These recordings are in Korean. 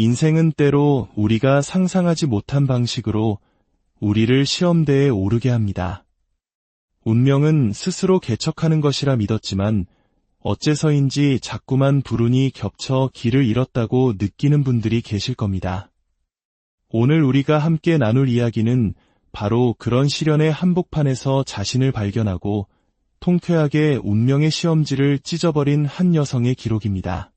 인생은 때로 우리가 상상하지 못한 방식으로 우리를 시험대에 오르게 합니다. 운명은 스스로 개척하는 것이라 믿었지만 어째서인지 자꾸만 불운이 겹쳐 길을 잃었다고 느끼는 분들이 계실 겁니다. 오늘 우리가 함께 나눌 이야기는 바로 그런 시련의 한복판에서 자신을 발견하고 통쾌하게 운명의 시험지를 찢어버린 한 여성의 기록입니다.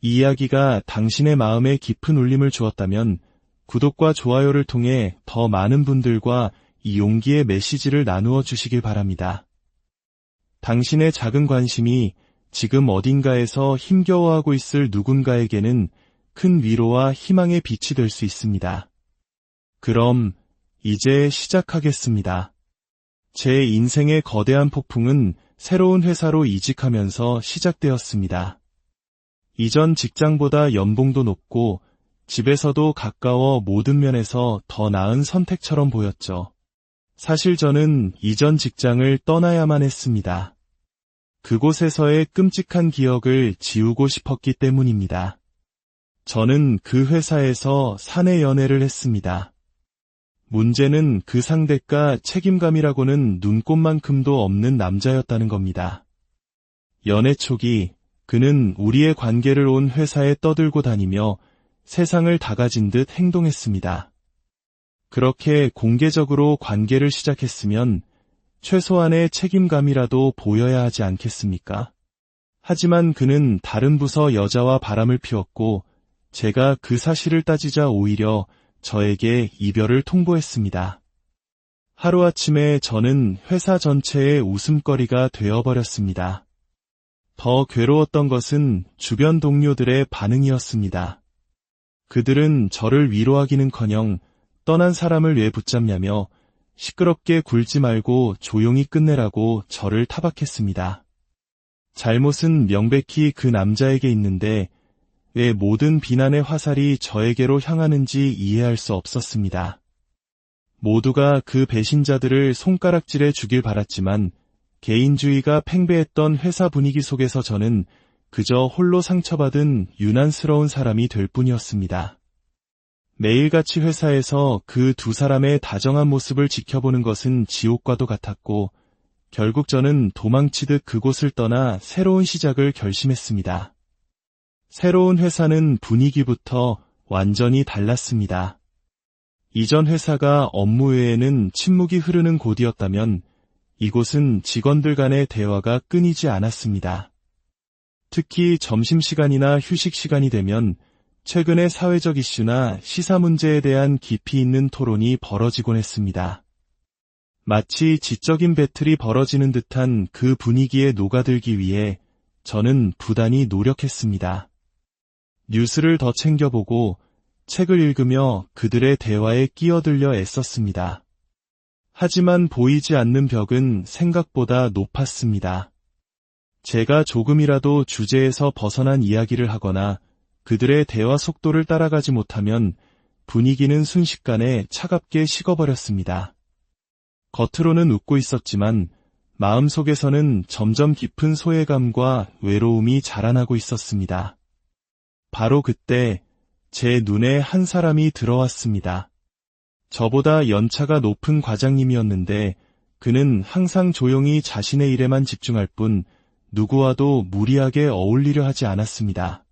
이 이야기가 당신의 마음에 깊은 울림을 주었다면 구독과 좋아요를 통해 더 많은 분들과 이 용기의 메시지를 나누어 주시길 바랍니다. 당신의 작은 관심이 지금 어딘가에서 힘겨워하고 있을 누군가에게는 큰 위로와 희망의 빛이 될 수 있습니다. 그럼 이제 시작하겠습니다. 제 인생의 거대한 폭풍은 새로운 회사로 이직하면서 시작되었습니다. 이전 직장보다 연봉도 높고 집에서도 가까워 모든 면에서 더 나은 선택처럼 보였죠. 사실 저는 이전 직장을 떠나야만 했습니다. 그곳에서의 끔찍한 기억을 지우고 싶었기 때문입니다. 저는 그 회사에서 사내 연애를 했습니다. 문제는 그 상대가 책임감이라고는 눈꼽만큼도 없는 남자였다는 겁니다. 연애 초기 그는 우리의 관계를 온 회사에 떠들고 다니며 세상을 다 가진 듯 행동했습니다. 그렇게 공개적으로 관계를 시작했으면 최소한의 책임감이라도 보여야 하지 않겠습니까? 하지만 그는 다른 부서 여자와 바람을 피웠고 제가 그 사실을 따지자 오히려 저에게 이별을 통보했습니다. 하루아침에 저는 회사 전체의 웃음거리가 되어버렸습니다. 더 괴로웠던 것은 주변 동료들의 반응이었습니다. 그들은 저를 위로하기는커녕 떠난 사람을 왜 붙잡냐며 시끄럽게 굴지 말고 조용히 끝내라고 저를 타박했습니다. 잘못은 명백히 그 남자에게 있는데 왜 모든 비난의 화살이 저에게로 향하는지 이해할 수 없었습니다. 모두가 그 배신자들을 손가락질해 주길 바랐지만 개인주의가 팽배했던 회사 분위기 속에서 저는 그저 홀로 상처받은 유난스러운 사람이 될 뿐이었습니다. 매일같이 회사에서 그 두 사람의 다정한 모습을 지켜보는 것은 지옥과도 같았고 결국 저는 도망치듯 그곳을 떠나 새로운 시작을 결심했습니다. 새로운 회사는 분위기부터 완전히 달랐습니다. 이전 회사가 업무 외에는 침묵이 흐르는 곳이었다면 이곳은 직원들 간의 대화가 끊이지 않았습니다. 특히 점심시간이나 휴식시간이 되면 최근의 사회적 이슈나 시사 문제에 대한 깊이 있는 토론이 벌어지곤 했습니다. 마치 지적인 배틀이 벌어지는 듯한 그 분위기에 녹아들기 위해 저는 부단히 노력했습니다. 뉴스를 더 챙겨보고 책을 읽으며 그들의 대화에 끼어들려 애썼습니다. 하지만 보이지 않는 벽은 생각보다 높았습니다. 제가 조금이라도 주제에서 벗어난 이야기를 하거나 그들의 대화 속도를 따라가지 못하면 분위기는 순식간에 차갑게 식어버렸습니다. 겉으로는 웃고 있었지만 마음속에서는 점점 깊은 소외감과 외로움이 자라나고 있었습니다. 바로 그때 제 눈에 한 사람이 들어왔습니다. 저보다 연차가 높은 과장님이었는데 그는 항상 조용히 자신의 일에만 집중할 뿐 누구와도 무리하게 어울리려 하지 않았습니다.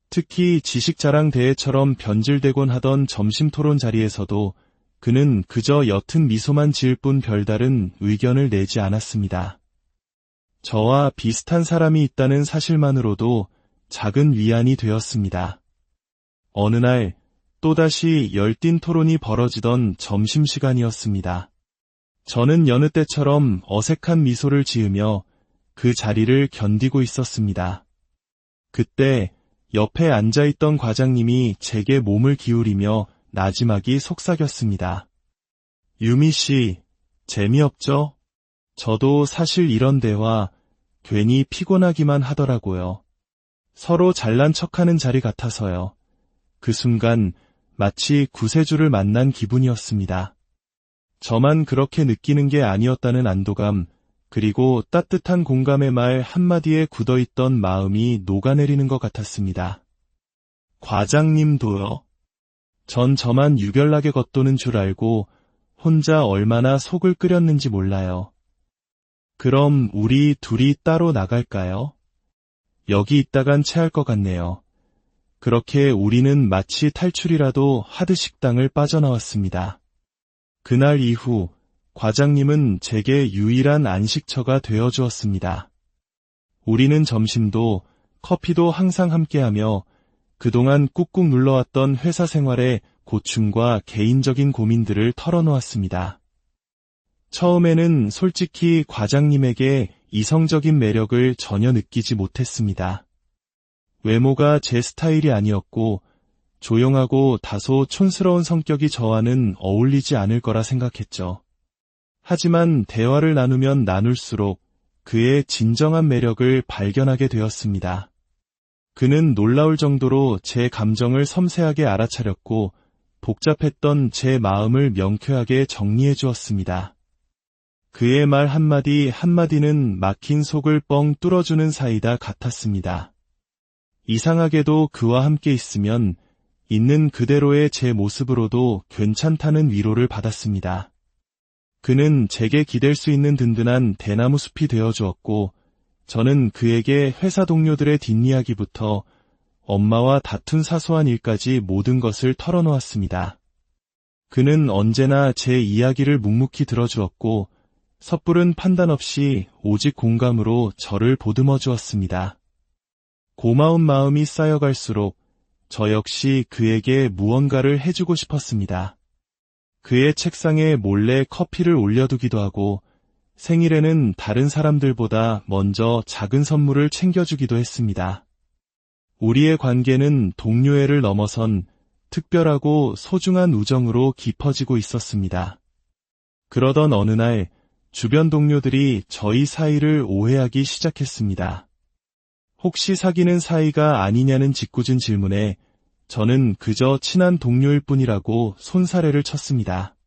특히 지식자랑 대회처럼 변질되곤 하던 점심토론 자리에서도 그는 그저 옅은 미소만 지을 뿐 별다른 의견을 내지 않았습니다. 저와 비슷한 사람이 있다는 사실만으로도 작은 위안이 되었습니다. 어느 날 또다시 열띤 토론이 벌어지던 점심시간이었습니다. 저는 여느 때처럼 어색한 미소를 지으며 그 자리를 견디고 있었습니다. 그때 옆에 앉아있던 과장님이 제게 몸을 기울이며 나지막이 속삭였습니다. 유미 씨, 재미없죠? 저도 사실 이런 대화 괜히 피곤하기만 하더라고요. 서로 잘난 척하는 자리 같아서요. 그 순간 마치 구세주를 만난 기분이었습니다. 저만 그렇게 느끼는 게 아니었다는 안도감, 그리고 따뜻한 공감의 말 한마디에 굳어있던 마음이 녹아내리는 것 같았습니다. 과장님도요? 전 저만 유별나게 겉도는 줄 알고 혼자 얼마나 속을 끓였는지 몰라요. 그럼 우리 둘이 따로 나갈까요? 여기 있다간 체할 것 같네요. 그렇게 우리는 마치 탈출이라도 하듯 식당을 빠져나왔습니다. 그날 이후 과장님은 제게 유일한 안식처가 되어주었습니다. 우리는 점심도 커피도 항상 함께하며 그동안 꾹꾹 눌러왔던 회사 생활의 고충과 개인적인 고민들을 털어놓았습니다. 처음에는 솔직히 과장님에게 이성적인 매력을 전혀 느끼지 못했습니다. 외모가 제 스타일이 아니었고 조용하고 다소 촌스러운 성격이 저와는 어울리지 않을 거라 생각했죠. 하지만 대화를 나누면 나눌수록 그의 진정한 매력을 발견하게 되었습니다. 그는 놀라울 정도로 제 감정을 섬세하게 알아차렸고 복잡했던 제 마음을 명쾌하게 정리해 주었습니다. 그의 말 한마디 한마디는 막힌 속을 뻥 뚫어주는 사이다 같았습니다. 이상하게도 그와 함께 있으면 있는 그대로의 제 모습으로도 괜찮다는 위로를 받았습니다. 그는 제게 기댈 수 있는 든든한 대나무 숲이 되어주었고 저는 그에게 회사 동료들의 뒷이야기부터 엄마와 다툰 사소한 일까지 모든 것을 털어놓았습니다. 그는 언제나 제 이야기를 묵묵히 들어주었고 섣부른 판단 없이 오직 공감으로 저를 보듬어 주었습니다. 고마운 마음이 쌓여갈수록 저 역시 그에게 무언가를 해주고 싶었습니다. 그의 책상에 몰래 커피를 올려두기도 하고 생일에는 다른 사람들보다 먼저 작은 선물을 챙겨주기도 했습니다. 우리의 관계는 동료애를 넘어선 특별하고 소중한 우정으로 깊어지고 있었습니다. 그러던 어느 날 주변 동료들이 저희 사이를 오해하기 시작했습니다. 혹시 사귀는 사이가 아니냐는 짓궂은 질문에 저는 그저 친한 동료일 뿐이라고 손사래를 쳤습니다.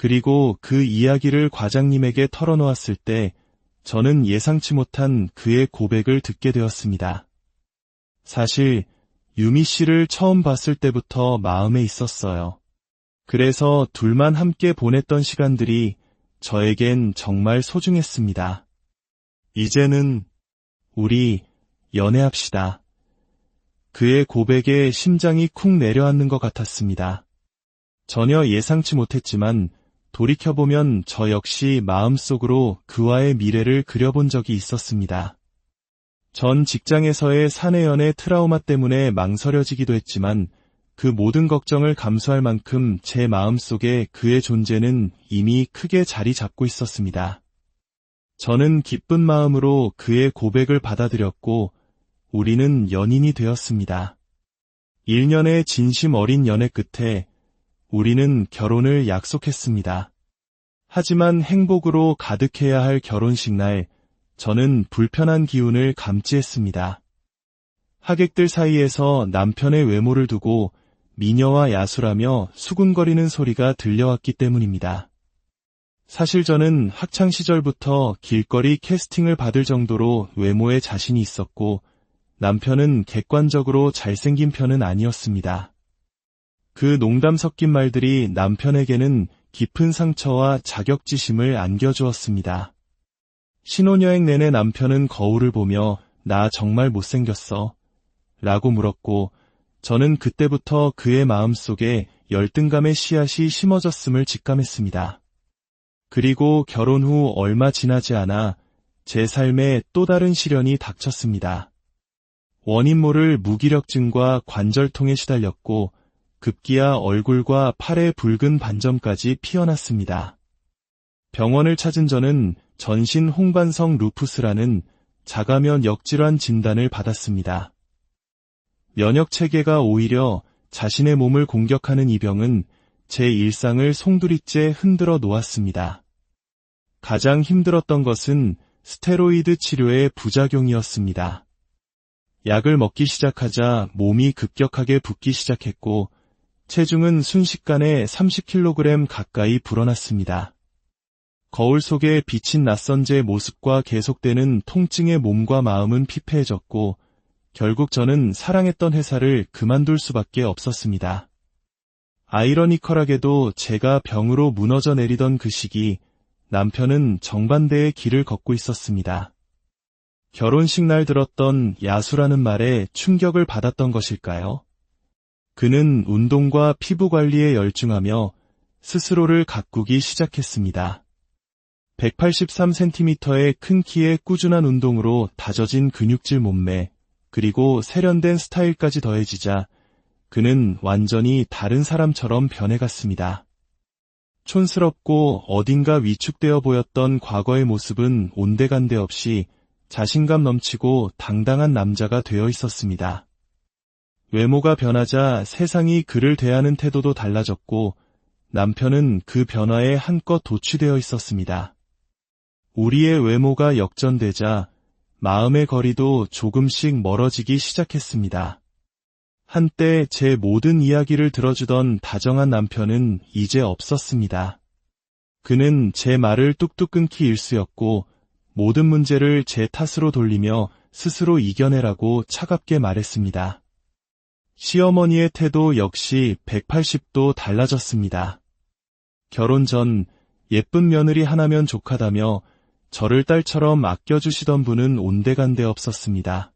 그리고 그 이야기를 과장님에게 털어놓았을 때 저는 예상치 못한 그의 고백을 듣게 되었습니다. 사실 유미 씨를 처음 봤을 때부터 마음에 있었어요. 그래서 둘만 함께 보냈던 시간들이 저에겐 정말 소중했습니다. 이제는 우리 연애합시다. 그의 고백에 심장이 쿵 내려앉는 것 같았습니다. 전혀 예상치 못했지만 돌이켜보면 저 역시 마음속으로 그와의 미래를 그려본 적이 있었습니다. 전 직장에서의 사내연애 트라우마 때문에 망설여지기도 했지만 그 모든 걱정을 감수할 만큼 제 마음속에 그의 존재는 이미 크게 자리 잡고 있었습니다. 저는 기쁜 마음으로 그의 고백을 받아들였고 우리는 연인이 되었습니다. 1년의 진심 어린 연애 끝에 우리는 결혼을 약속했습니다. 하지만 행복으로 가득해야 할 결혼식 날 저는 불편한 기운을 감지했습니다. 하객들 사이에서 남편의 외모를 두고 미녀와 야수라며 수군거리는 소리가 들려왔기 때문입니다. 사실 저는 학창시절부터 길거리 캐스팅을 받을 정도로 외모에 자신이 있었고 남편은 객관적으로 잘생긴 편은 아니었습니다. 그 농담 섞인 말들이 남편에게는 깊은 상처와 자격지심을 안겨주었습니다. 신혼여행 내내 남편은 거울을 보며 나 정말 못생겼어 라고 물었고 저는 그때부터 그의 마음속에 열등감의 씨앗이 심어졌음을 직감했습니다. 그리고 결혼 후 얼마 지나지 않아 제 삶에 또 다른 시련이 닥쳤습니다. 원인 모를 무기력증과 관절통에 시달렸고 급기야 얼굴과 팔에 붉은 반점까지 피어났습니다. 병원을 찾은 저는 전신 홍반성 루푸스라는 자가면 역질환 진단을 받았습니다. 면역체계가 오히려 자신의 몸을 공격하는 이 병은 제 일상을 송두리째 흔들어 놓았습니다. 가장 힘들었던 것은 스테로이드 치료의 부작용이었습니다. 약을 먹기 시작하자 몸이 급격하게 붓기 시작했고 체중은 순식간에 30kg 가까이 불어났습니다. 거울 속에 비친 낯선 제 모습과 계속되는 통증에 몸과 마음은 피폐해졌고 결국 저는 사랑했던 회사를 그만둘 수밖에 없었습니다. 아이러니컬하게도 제가 병으로 무너져 내리던 그 시기, 남편은 정반대의 길을 걷고 있었습니다. 결혼식 날 들었던 야수라는 말에 충격을 받았던 것일까요? 그는 운동과 피부 관리에 열중하며 스스로를 가꾸기 시작했습니다. 183cm의 큰 키에 꾸준한 운동으로 다져진 근육질 몸매, 그리고 세련된 스타일까지 더해지자 그는 완전히 다른 사람처럼 변해갔습니다. 촌스럽고 어딘가 위축되어 보였던 과거의 모습은 온데간데 없이 자신감 넘치고 당당한 남자가 되어 있었습니다. 외모가 변하자 세상이 그를 대하는 태도도 달라졌고 남편은 그 변화에 한껏 도취되어 있었습니다. 우리의 외모가 역전되자 마음의 거리도 조금씩 멀어지기 시작했습니다. 한때 제 모든 이야기를 들어주던 다정한 남편은 이제 없었습니다. 그는 제 말을 뚝뚝 끊기 일쑤였고 모든 문제를 제 탓으로 돌리며 스스로 이겨내라고 차갑게 말했습니다. 시어머니의 태도 역시 180도 달라졌습니다. 결혼 전 예쁜 며느리 하나면 족하다며 저를 딸처럼 아껴주시던 분은 온데간데 없었습니다.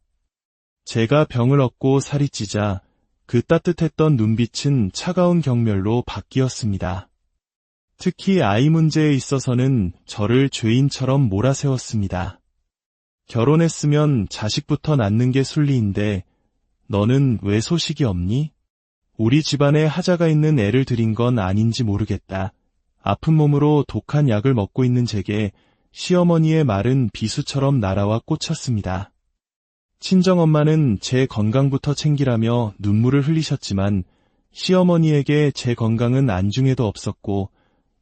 제가 병을 얻고 살이 찌자 그 따뜻했던 눈빛은 차가운 경멸로 바뀌었습니다. 특히 아이 문제에 있어서는 저를 죄인처럼 몰아세웠습니다. 결혼했으면 자식부터 낳는 게 순리인데 너는 왜 소식이 없니? 우리 집안에 하자가 있는 애를 들인 건 아닌지 모르겠다. 아픈 몸으로 독한 약을 먹고 있는 제게 시어머니의 말은 비수처럼 날아와 꽂혔습니다. 친정엄마는 제 건강부터 챙기라며 눈물을 흘리셨지만 시어머니에게 제 건강은 안중에도 없었고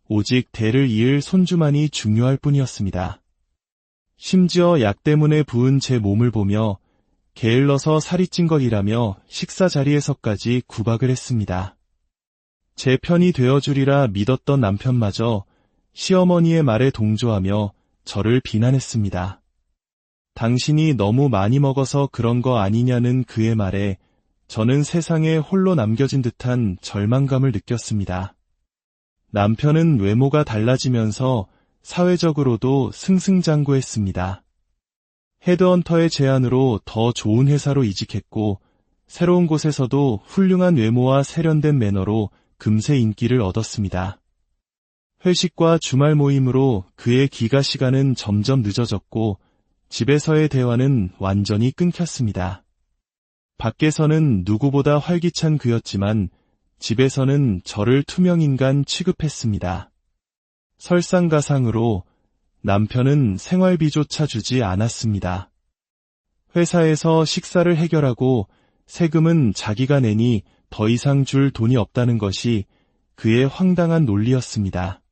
오직 대를 이을 손주만이 중요할 뿐이었습니다. 심지어 약 때문에 부은 제 몸을 보며 게을러서 살이 찐 것이라며 식사 자리에서까지 구박을 했습니다. 제 편이 되어주리라 믿었던 남편마저 시어머니의 말에 동조하며 저를 비난했습니다. 당신이 너무 많이 먹어서 그런 거 아니냐는 그의 말에 저는 세상에 홀로 남겨진 듯한 절망감을 느꼈습니다. 남편은 외모가 달라지면서 사회적으로도 승승장구했습니다. 헤드헌터의 제안으로 더 좋은 회사로 이직했고 새로운 곳에서도 훌륭한 외모와 세련된 매너로 금세 인기를 얻었습니다. 회식과 주말 모임으로 그의 기가 시간은 점점 늦어졌고 집에서의 대화는 완전히 끊겼습니다. 밖에서는 누구보다 활기찬 그였지만 집에서는 저를 투명인간 취급했습니다. 설상가상으로 남편은 생활비조차 주지 않았습니다. 회사에서 식사를 해결하고 세금은 자기가 내니 더 이상 줄 돈이 없다는 것이 그의 황당한 논리였습니다.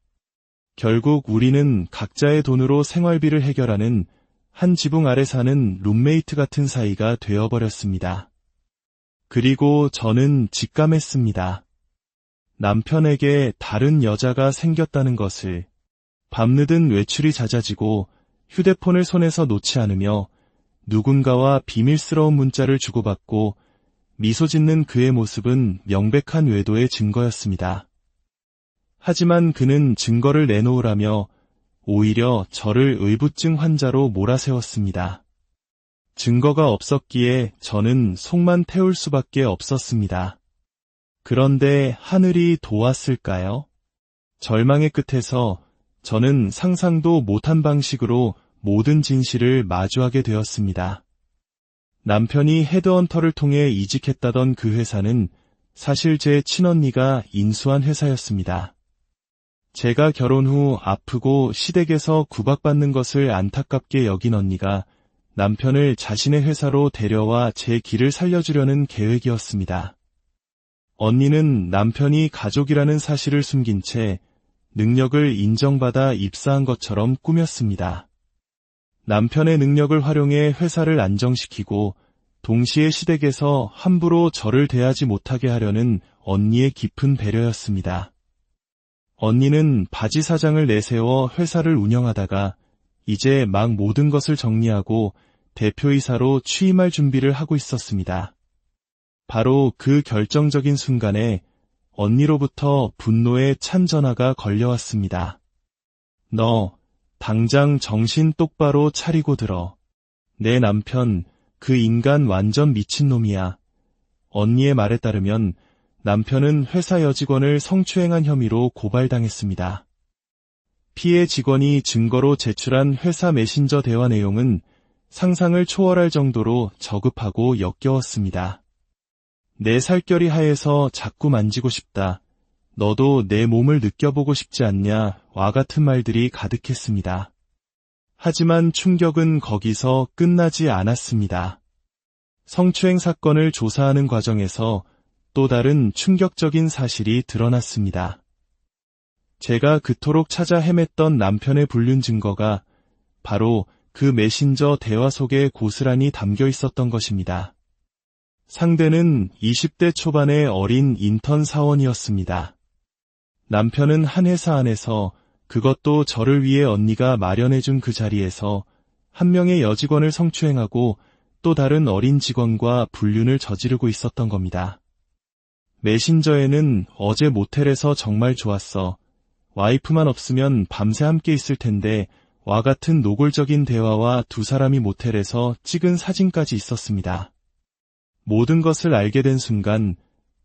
결국 우리는 각자의 돈으로 생활비를 해결하는 한 지붕 아래 사는 룸메이트 같은 사이가 되어버렸습니다. 그리고 저는 직감했습니다. 남편에게 다른 여자가 생겼다는 것을. 밤늦은 외출이 잦아지고 휴대폰을 손에서 놓지 않으며 누군가와 비밀스러운 문자를 주고받고 미소 짓는 그의 모습은 명백한 외도의 증거였습니다. 하지만 그는 증거를 내놓으라며 오히려 저를 의부증 환자로 몰아세웠습니다. 증거가 없었기에 저는 속만 태울 수밖에 없었습니다. 그런데 하늘이 도왔을까요? 절망의 끝에서 저는 상상도 못한 방식으로 모든 진실을 마주하게 되었습니다. 남편이 헤드헌터를 통해 이직했다던 그 회사는 사실 제 친언니가 인수한 회사였습니다. 제가 결혼 후 아프고 시댁에서 구박받는 것을 안타깝게 여긴 언니가 남편을 자신의 회사로 데려와 제 길을 살려주려는 계획이었습니다. 언니는 남편이 가족이라는 사실을 숨긴 채 능력을 인정받아 입사한 것처럼 꾸몄습니다. 남편의 능력을 활용해 회사를 안정시키고 동시에 시댁에서 함부로 저를 대하지 못하게 하려는 언니의 깊은 배려였습니다. 언니는 바지 사장을 내세워 회사를 운영하다가 이제 막 모든 것을 정리하고 대표이사로 취임할 준비를 하고 있었습니다. 바로 그 결정적인 순간에 언니로부터 분노의 찬 전화가 걸려왔습니다. 너, 당장 정신 똑바로 차리고 들어. 내 남편, 그 인간 완전 미친놈이야. 언니의 말에 따르면 남편은 회사 여직원을 성추행한 혐의로 고발당했습니다. 피해 직원이 증거로 제출한 회사 메신저 대화 내용은 상상을 초월할 정도로 저급하고 역겨웠습니다. 내 살결이 하얘서 자꾸 만지고 싶다. 너도 내 몸을 느껴보고 싶지 않냐? 와 같은 말들이 가득했습니다. 하지만 충격은 거기서 끝나지 않았습니다. 성추행 사건을 조사하는 과정에서 또 다른 충격적인 사실이 드러났습니다. 제가 그토록 찾아 헤맸던 남편의 불륜 증거가 바로 그 메신저 대화 속에 고스란히 담겨 있었던 것입니다. 상대는 20대 초반의 어린 인턴 사원이었습니다. 남편은 한 회사 안에서, 그것도 저를 위해 언니가 마련해준 그 자리에서 한 명의 여직원을 성추행하고 또 다른 어린 직원과 불륜을 저지르고 있었던 겁니다. 메신저에는 어제 모텔에서 정말 좋았어. 와이프만 없으면 밤새 함께 있을 텐데 와 같은 노골적인 대화와 두 사람이 모텔에서 찍은 사진까지 있었습니다. 모든 것을 알게 된 순간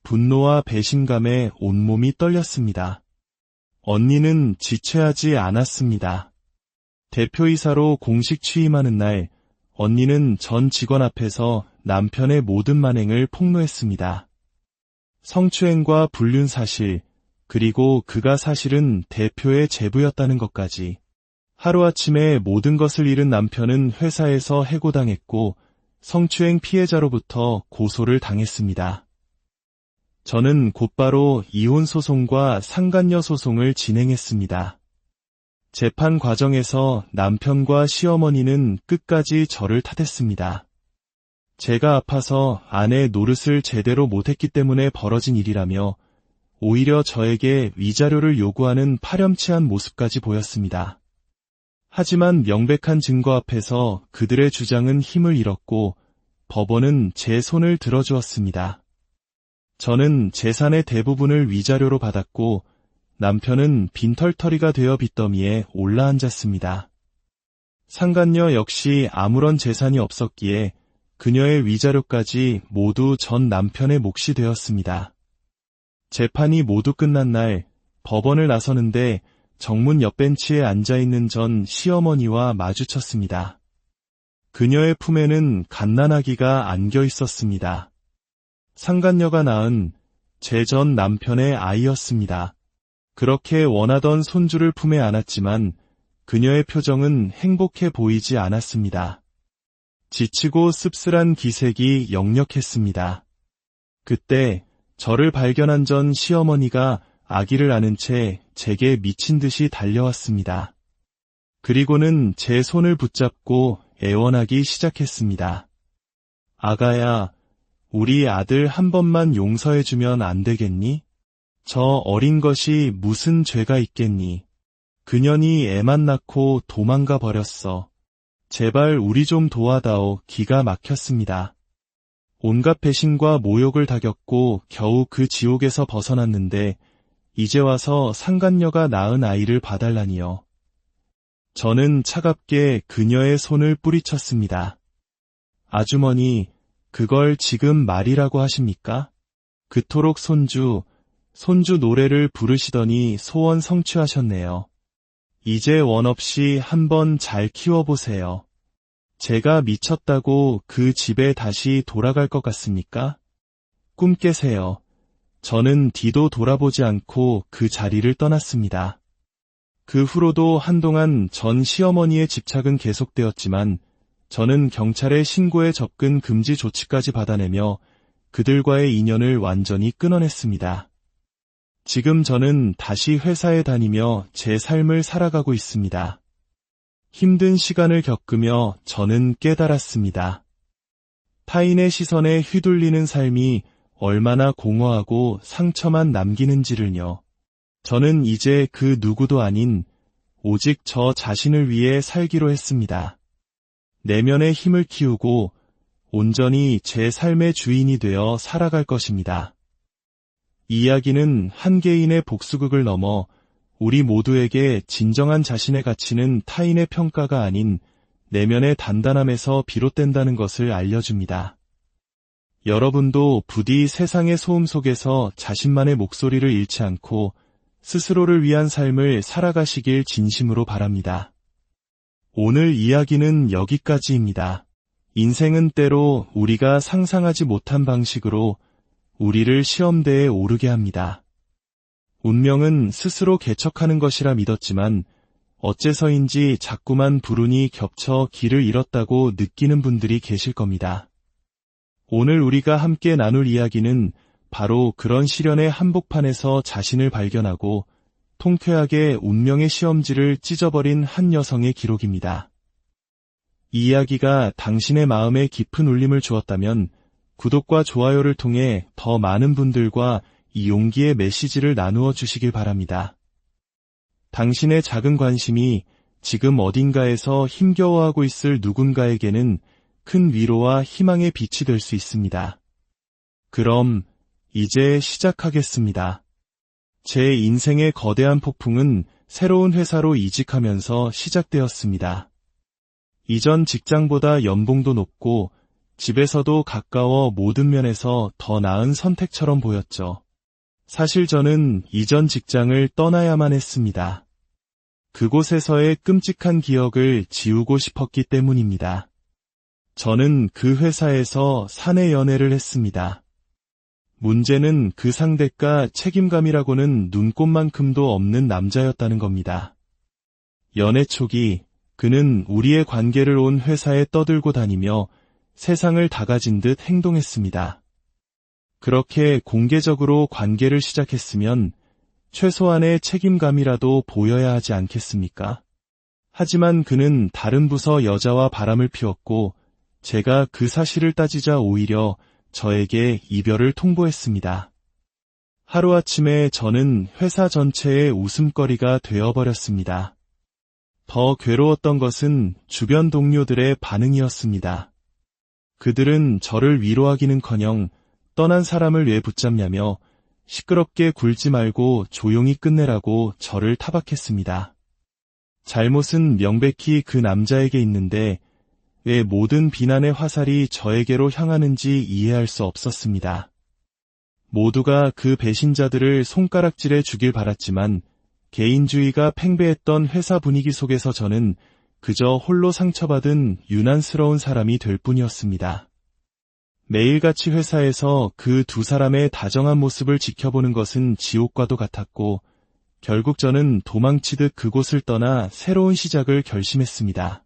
분노와 배신감에 온몸이 떨렸습니다. 언니는 지체하지 않았습니다. 대표이사로 공식 취임하는 날, 언니는 전 직원 앞에서 남편의 모든 만행을 폭로했습니다. 성추행과 불륜 사실, 그리고 그가 사실은 대표의 제부였다는 것까지. 하루아침에 모든 것을 잃은 남편은 회사에서 해고당했고 성추행 피해자로부터 고소를 당했습니다. 저는 곧바로 이혼 소송과 상간녀 소송을 진행했습니다. 재판 과정에서 남편과 시어머니는 끝까지 저를 탓했습니다. 제가 아파서 아내 노릇을 제대로 못했기 때문에 벌어진 일이라며 오히려 저에게 위자료를 요구하는 파렴치한 모습까지 보였습니다. 하지만 명백한 증거 앞에서 그들의 주장은 힘을 잃었고 법원은 제 손을 들어주었습니다. 저는 재산의 대부분을 위자료로 받았고 남편은 빈털터리가 되어 빚더미에 올라앉았습니다. 상간녀 역시 아무런 재산이 없었기에 그녀의 위자료까지 모두 전 남편의 몫이 되었습니다. 재판이 모두 끝난 날 법원을 나서는데 정문 옆 벤치에 앉아있는 전 시어머니와 마주쳤습니다. 그녀의 품에는 갓난아기가 안겨 있었습니다. 상간녀가 낳은 제 전 남편의 아이였습니다. 그렇게 원하던 손주를 품에 안았지만 그녀의 표정은 행복해 보이지 않았습니다. 지치고 씁쓸한 기색이 역력했습니다. 그때 저를 발견한 전 시어머니가 아기를 안은 채 제게 미친 듯이 달려왔습니다. 그리고는 제 손을 붙잡고 애원하기 시작했습니다. 아가야, 우리 아들 한 번만 용서해주면 안 되겠니? 저 어린 것이 무슨 죄가 있겠니? 그년이 애만 낳고 도망가 버렸어. 제발 우리 좀 도와다오. 기가 막혔습니다. 온갖 배신과 모욕을 다 겪고 겨우 그 지옥에서 벗어났는데 이제 와서 상간녀가 낳은 아이를 봐달라니요. 저는 차갑게 그녀의 손을 뿌리쳤습니다. 아주머니, 그걸 지금 말이라고 하십니까? 그토록 손주 노래를 부르시더니 소원 성취하셨네요. 이제 원 없이 한번 잘 키워보세요. 제가 미쳤다고 그 집에 다시 돌아갈 것 같습니까? 꿈 깨세요. 저는 뒤도 돌아보지 않고 그 자리를 떠났습니다. 그 후로도 한동안 전 시어머니의 집착은 계속되었지만 저는 경찰에 신고에 접근 금지 조치까지 받아내며 그들과의 인연을 완전히 끊어냈습니다. 지금 저는 다시 회사에 다니며 제 삶을 살아가고 있습니다. 힘든 시간을 겪으며 저는 깨달았습니다. 타인의 시선에 휘둘리는 삶이 얼마나 공허하고 상처만 남기는지를요. 저는 이제 그 누구도 아닌 오직 저 자신을 위해 살기로 했습니다. 내면의 힘을 키우고 온전히 제 삶의 주인이 되어 살아갈 것입니다. 이 이야기는 한 개인의 복수극을 넘어 우리 모두에게 진정한 자신의 가치는 타인의 평가가 아닌 내면의 단단함에서 비롯된다는 것을 알려줍니다. 여러분도 부디 세상의 소음 속에서 자신만의 목소리를 잃지 않고 스스로를 위한 삶을 살아가시길 진심으로 바랍니다. 오늘 이야기는 여기까지입니다. 인생은 때로 우리가 상상하지 못한 방식으로 우리를 시험대에 오르게 합니다. 운명은 스스로 개척하는 것이라 믿었지만 어째서인지 자꾸만 불운이 겹쳐 길을 잃었다고 느끼는 분들이 계실 겁니다. 오늘 우리가 함께 나눌 이야기는 바로 그런 시련의 한복판에서 자신을 발견하고 통쾌하게 운명의 시험지를 찢어버린 한 여성의 기록입니다. 이 이야기가 당신의 마음에 깊은 울림을 주었다면 구독과 좋아요를 통해 더 많은 분들과 이 용기의 메시지를 나누어 주시길 바랍니다. 당신의 작은 관심이 지금 어딘가에서 힘겨워하고 있을 누군가에게는 큰 위로와 희망의 빛이 될 수 있습니다. 그럼 이제 시작하겠습니다. 제 인생의 거대한 폭풍은 새로운 회사로 이직하면서 시작되었습니다. 이전 직장보다 연봉도 높고 집에서도 가까워 모든 면에서 더 나은 선택처럼 보였죠. 사실 저는 이전 직장을 떠나야만 했습니다. 그곳에서의 끔찍한 기억을 지우고 싶었기 때문입니다. 저는 그 회사에서 사내 연애를 했습니다. 문제는 그 상대가 책임감이라고는 눈꼽만큼도 없는 남자였다는 겁니다. 연애 초기 그는 우리의 관계를 온 회사에 떠들고 다니며 세상을 다 가진 듯 행동했습니다. 그렇게 공개적으로 관계를 시작했으면 최소한의 책임감이라도 보여야 하지 않겠습니까? 하지만 그는 다른 부서 여자와 바람을 피웠고 제가 그 사실을 따지자 오히려 저에게 이별을 통보했습니다. 하루아침에 저는 회사 전체의 웃음거리가 되어버렸습니다. 더 괴로웠던 것은 주변 동료들의 반응이었습니다. 그들은 저를 위로하기는커녕 떠난 사람을 왜 붙잡냐며 시끄럽게 굴지 말고 조용히 끝내라고 저를 타박했습니다. 잘못은 명백히 그 남자에게 있는데 왜 모든 비난의 화살이 저에게로 향하는지 이해할 수 없었습니다. 모두가 그 배신자들을 손가락질해 주길 바랐지만 개인주의가 팽배했던 회사 분위기 속에서 저는 그저 홀로 상처받은 유난스러운 사람이 될 뿐이었습니다. 매일같이 회사에서 그 두 사람의 다정한 모습을 지켜보는 것은 지옥과도 같았고 결국 저는 도망치듯 그곳을 떠나 새로운 시작을 결심했습니다.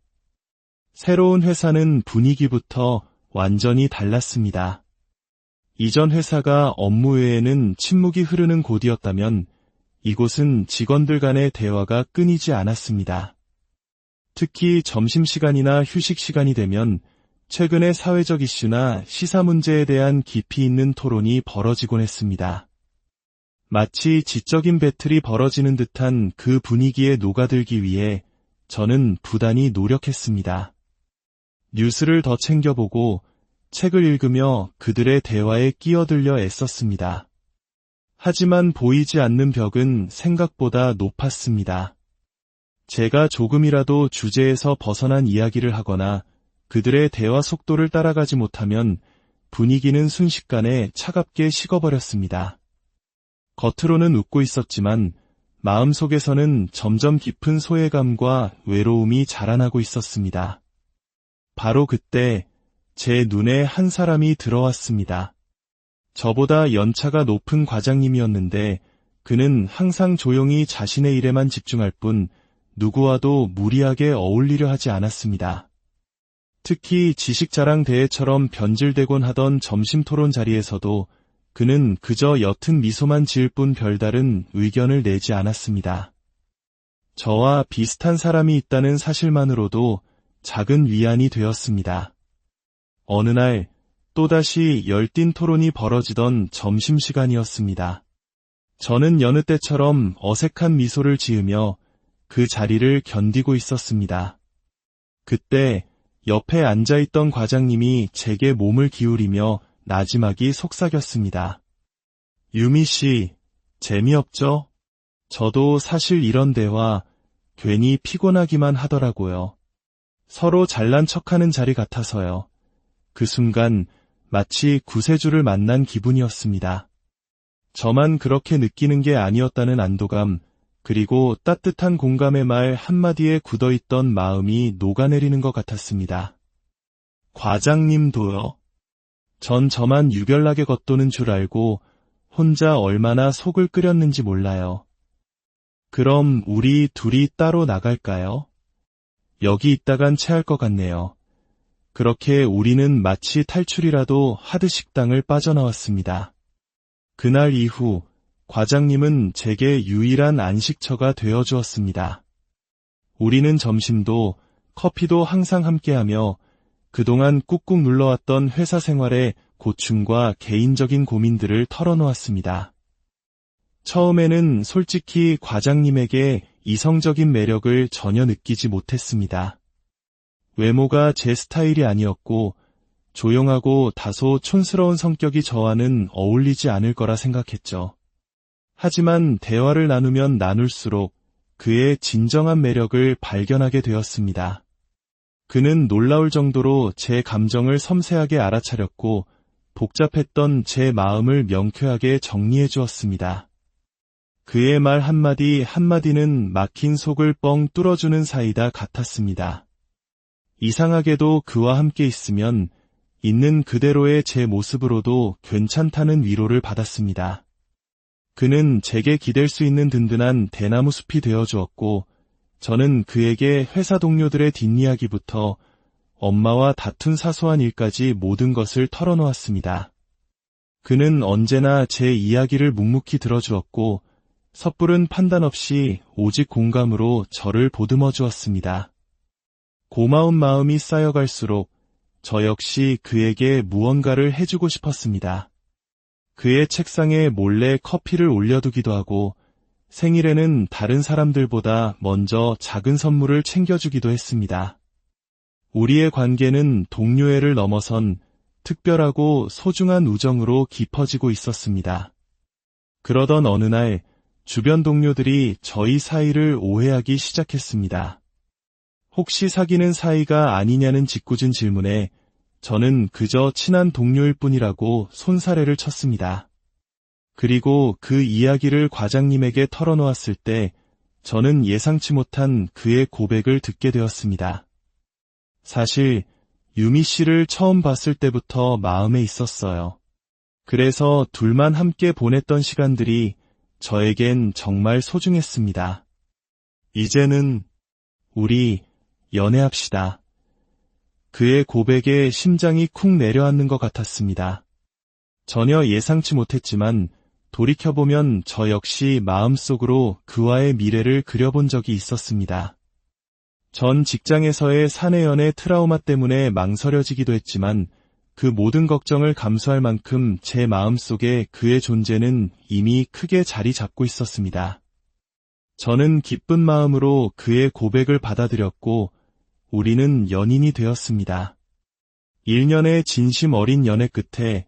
새로운 회사는 분위기부터 완전히 달랐습니다. 이전 회사가 업무 외에는 침묵이 흐르는 곳이었다면 이곳은 직원들 간의 대화가 끊이지 않았습니다. 특히 점심시간이나 휴식시간이 되면 최근의 사회적 이슈나 시사 문제에 대한 깊이 있는 토론이 벌어지곤 했습니다. 마치 지적인 배틀이 벌어지는 듯한 그 분위기에 녹아들기 위해 저는 부단히 노력했습니다. 뉴스를 더 챙겨보고 책을 읽으며 그들의 대화에 끼어들려 애썼습니다. 하지만 보이지 않는 벽은 생각보다 높았습니다. 제가 조금이라도 주제에서 벗어난 이야기를 하거나 그들의 대화 속도를 따라가지 못하면 분위기는 순식간에 차갑게 식어버렸습니다. 겉으로는 웃고 있었지만 마음속에서는 점점 깊은 소외감과 외로움이 자라나고 있었습니다. 바로 그때 제 눈에 한 사람이 들어왔습니다. 저보다 연차가 높은 과장님이었는데 그는 항상 조용히 자신의 일에만 집중할 뿐 누구와도 무리하게 어울리려 하지 않았습니다. 특히 지식자랑 대회처럼 변질되곤 하던 점심토론 자리에서도 그는 그저 옅은 미소만 지을 뿐 별다른 의견을 내지 않았습니다. 저와 비슷한 사람이 있다는 사실만으로도 작은 위안이 되었습니다. 어느 날 또다시 열띤 토론이 벌어지던 점심시간이었습니다. 저는 여느 때처럼 어색한 미소를 지으며 그 자리를 견디고 있었습니다. 그때 옆에 앉아있던 과장님이 제게 몸을 기울이며 나지막이 속삭였습니다. 유미 씨, 재미없죠? 저도 사실 이런 대화 괜히 피곤하기만 하더라고요. 서로 잘난 척하는 자리 같아서요. 그 순간 마치 구세주를 만난 기분이었습니다. 저만 그렇게 느끼는 게 아니었다는 안도감, 그리고 따뜻한 공감의 말 한마디에 굳어있던 마음이 녹아내리는 것 같았습니다. 과장님도요? 전 저만 유별나게 겉도는 줄 알고 혼자 얼마나 속을 끓였는지 몰라요. 그럼 우리 둘이 따로 나갈까요? 여기 있다간 체할 것 같네요. 그렇게 우리는 마치 탈출이라도 하듯 식당을 빠져나왔습니다. 그날 이후 과장님은 제게 유일한 안식처가 되어주었습니다. 우리는 점심도 커피도 항상 함께하며 그동안 꾹꾹 눌러왔던 회사 생활의 고충과 개인적인 고민들을 털어놓았습니다. 처음에는 솔직히 과장님에게 이성적인 매력을 전혀 느끼지 못했습니다. 외모가 제 스타일이 아니었고 조용하고 다소 촌스러운 성격이 저와는 어울리지 않을 거라 생각했죠. 하지만 대화를 나누면 나눌수록 그의 진정한 매력을 발견하게 되었습니다. 그는 놀라울 정도로 제 감정을 섬세하게 알아차렸고 복잡했던 제 마음을 명쾌하게 정리해 주었습니다. 그의 말 한마디 한마디는 막힌 속을 뻥 뚫어주는 사이다 같았습니다. 이상하게도 그와 함께 있으면 있는 그대로의 제 모습으로도 괜찮다는 위로를 받았습니다. 그는 제게 기댈 수 있는 든든한 대나무 숲이 되어주었고 저는 그에게 회사 동료들의 뒷이야기부터 엄마와 다툰 사소한 일까지 모든 것을 털어놓았습니다. 그는 언제나 제 이야기를 묵묵히 들어주었고 섣부른 판단 없이 오직 공감으로 저를 보듬어 주었습니다. 고마운 마음이 쌓여갈수록 저 역시 그에게 무언가를 해주고 싶었습니다. 그의 책상에 몰래 커피를 올려두기도 하고 생일에는 다른 사람들보다 먼저 작은 선물을 챙겨주기도 했습니다. 우리의 관계는 동료애를 넘어선 특별하고 소중한 우정으로 깊어지고 있었습니다. 그러던 어느 날 주변 동료들이 저희 사이를 오해하기 시작했습니다. 혹시 사귀는 사이가 아니냐는 짓궂은 질문에 저는 그저 친한 동료일 뿐이라고 손사래를 쳤습니다. 그리고 그 이야기를 과장님에게 털어놓았을 때 저는 예상치 못한 그의 고백을 듣게 되었습니다. 사실 유미 씨를 처음 봤을 때부터 마음에 있었어요. 그래서 둘만 함께 보냈던 시간들이 저에겐 정말 소중했습니다. 이제는 우리 연애합시다. 그의 고백에 심장이 쿵 내려앉는 것 같았습니다. 전혀 예상치 못했지만 돌이켜보면 저 역시 마음속으로 그와의 미래를 그려본 적이 있었습니다. 전 직장에서의 사내연애 트라우마 때문에 망설여지기도 했지만 그 모든 걱정을 감수할 만큼 제 마음속에 그의 존재는 이미 크게 자리 잡고 있었습니다. 저는 기쁜 마음으로 그의 고백을 받아들였고 우리는 연인이 되었습니다. 1년의 진심 어린 연애 끝에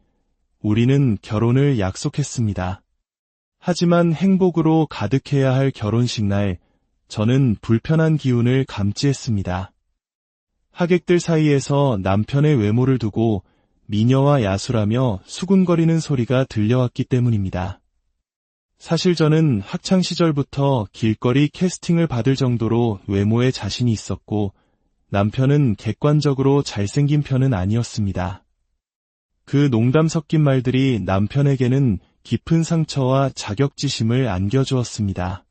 우리는 결혼을 약속했습니다. 하지만 행복으로 가득해야 할 결혼식 날 저는 불편한 기운을 감지했습니다. 하객들 사이에서 남편의 외모를 두고 미녀와 야수라며 수군거리는 소리가 들려왔기 때문입니다. 사실 저는 학창시절부터 길거리 캐스팅을 받을 정도로 외모에 자신이 있었고 남편은 객관적으로 잘생긴 편은 아니었습니다. 그 농담 섞인 말들이 남편에게는 깊은 상처와 자격지심을 안겨주었습니다.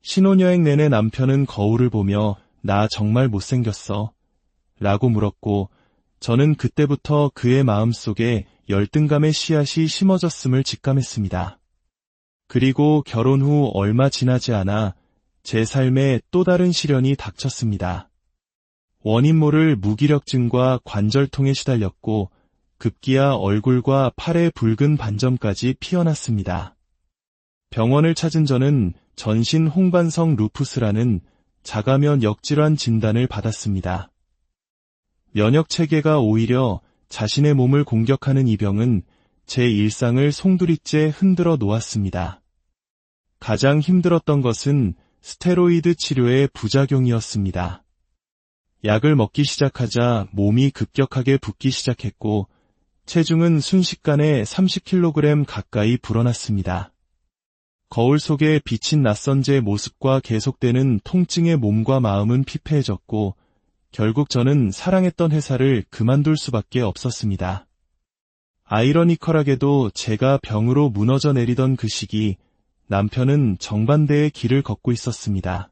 신혼여행 내내 남편은 거울을 보며 나 정말 못생겼어 라고 물었고 저는 그때부터 그의 마음속에 열등감의 씨앗이 심어졌음을 직감했습니다. 그리고 결혼 후 얼마 지나지 않아 제 삶에 또 다른 시련이 닥쳤습니다. 원인 모를 무기력증과 관절통에 시달렸고 급기야 얼굴과 팔에 붉은 반점까지 피어났습니다. 병원을 찾은 저는 전신 홍반성 루푸스라는 자가면 역질환 진단을 받았습니다. 면역 체계가 오히려 자신의 몸을 공격하는 이 병은 제 일상을 송두리째 흔들어 놓았습니다. 가장 힘들었던 것은 스테로이드 치료의 부작용이었습니다. 약을 먹기 시작하자 몸이 급격하게 붓기 시작했고 체중은 순식간에 30kg 가까이 불어났습니다. 거울 속에 비친 낯선 제 모습과 계속되는 통증에 몸과 마음은 피폐해졌고 결국 저는 사랑했던 회사를 그만둘 수밖에 없었습니다. 아이러니컬하게도 제가 병으로 무너져 내리던 그 시기 남편은 정반대의 길을 걷고 있었습니다.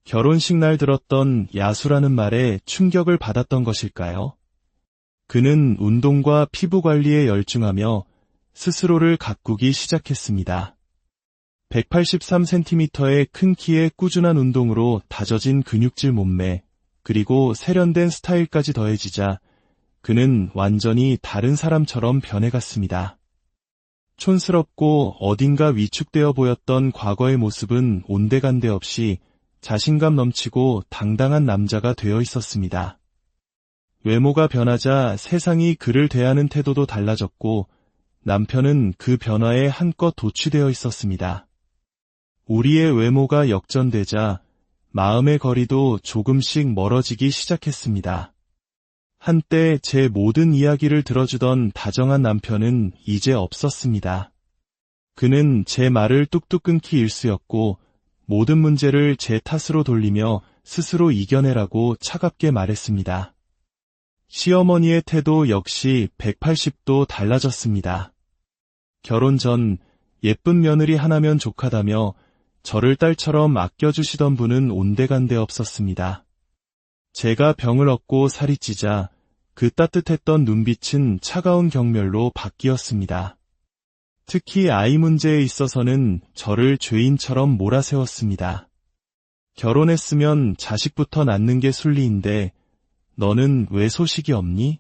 결혼식 날 들었던 야수라는 말에 충격을 받았던 것일까요? 그는 운동과 피부 관리에 열중하며 스스로를 가꾸기 시작했습니다. 183cm의 큰 키에 꾸준한 운동으로 다져진 근육질 몸매, 그리고 세련된 스타일까지 더해지자 그는 완전히 다른 사람처럼 변해갔습니다. 촌스럽고 어딘가 위축되어 보였던 과거의 모습은 온데간데 없이 자신감 넘치고 당당한 남자가 되어 있었습니다. 외모가 변하자 세상이 그를 대하는 태도도 달라졌고 남편은 그 변화에 한껏 도취되어 있었습니다. 우리의 외모가 역전되자 마음의 거리도 조금씩 멀어지기 시작했습니다. 한때 제 모든 이야기를 들어주던 다정한 남편은 이제 없었습니다. 그는 제 말을 뚝뚝 끊기 일쑤였고 모든 문제를 제 탓으로 돌리며 스스로 이겨내라고 차갑게 말했습니다. 시어머니의 태도 역시 180도 달라졌습니다. 결혼 전 예쁜 며느리 하나면 족하다며 저를 딸처럼 아껴주시던 분은 온데간데 없었습니다. 제가 병을 얻고 살이 찌자 그 따뜻했던 눈빛은 차가운 경멸로 바뀌었습니다. 특히 아이 문제에 있어서는 저를 죄인처럼 몰아세웠습니다. 결혼했으면 자식부터 낳는 게 순리인데 너는 왜 소식이 없니?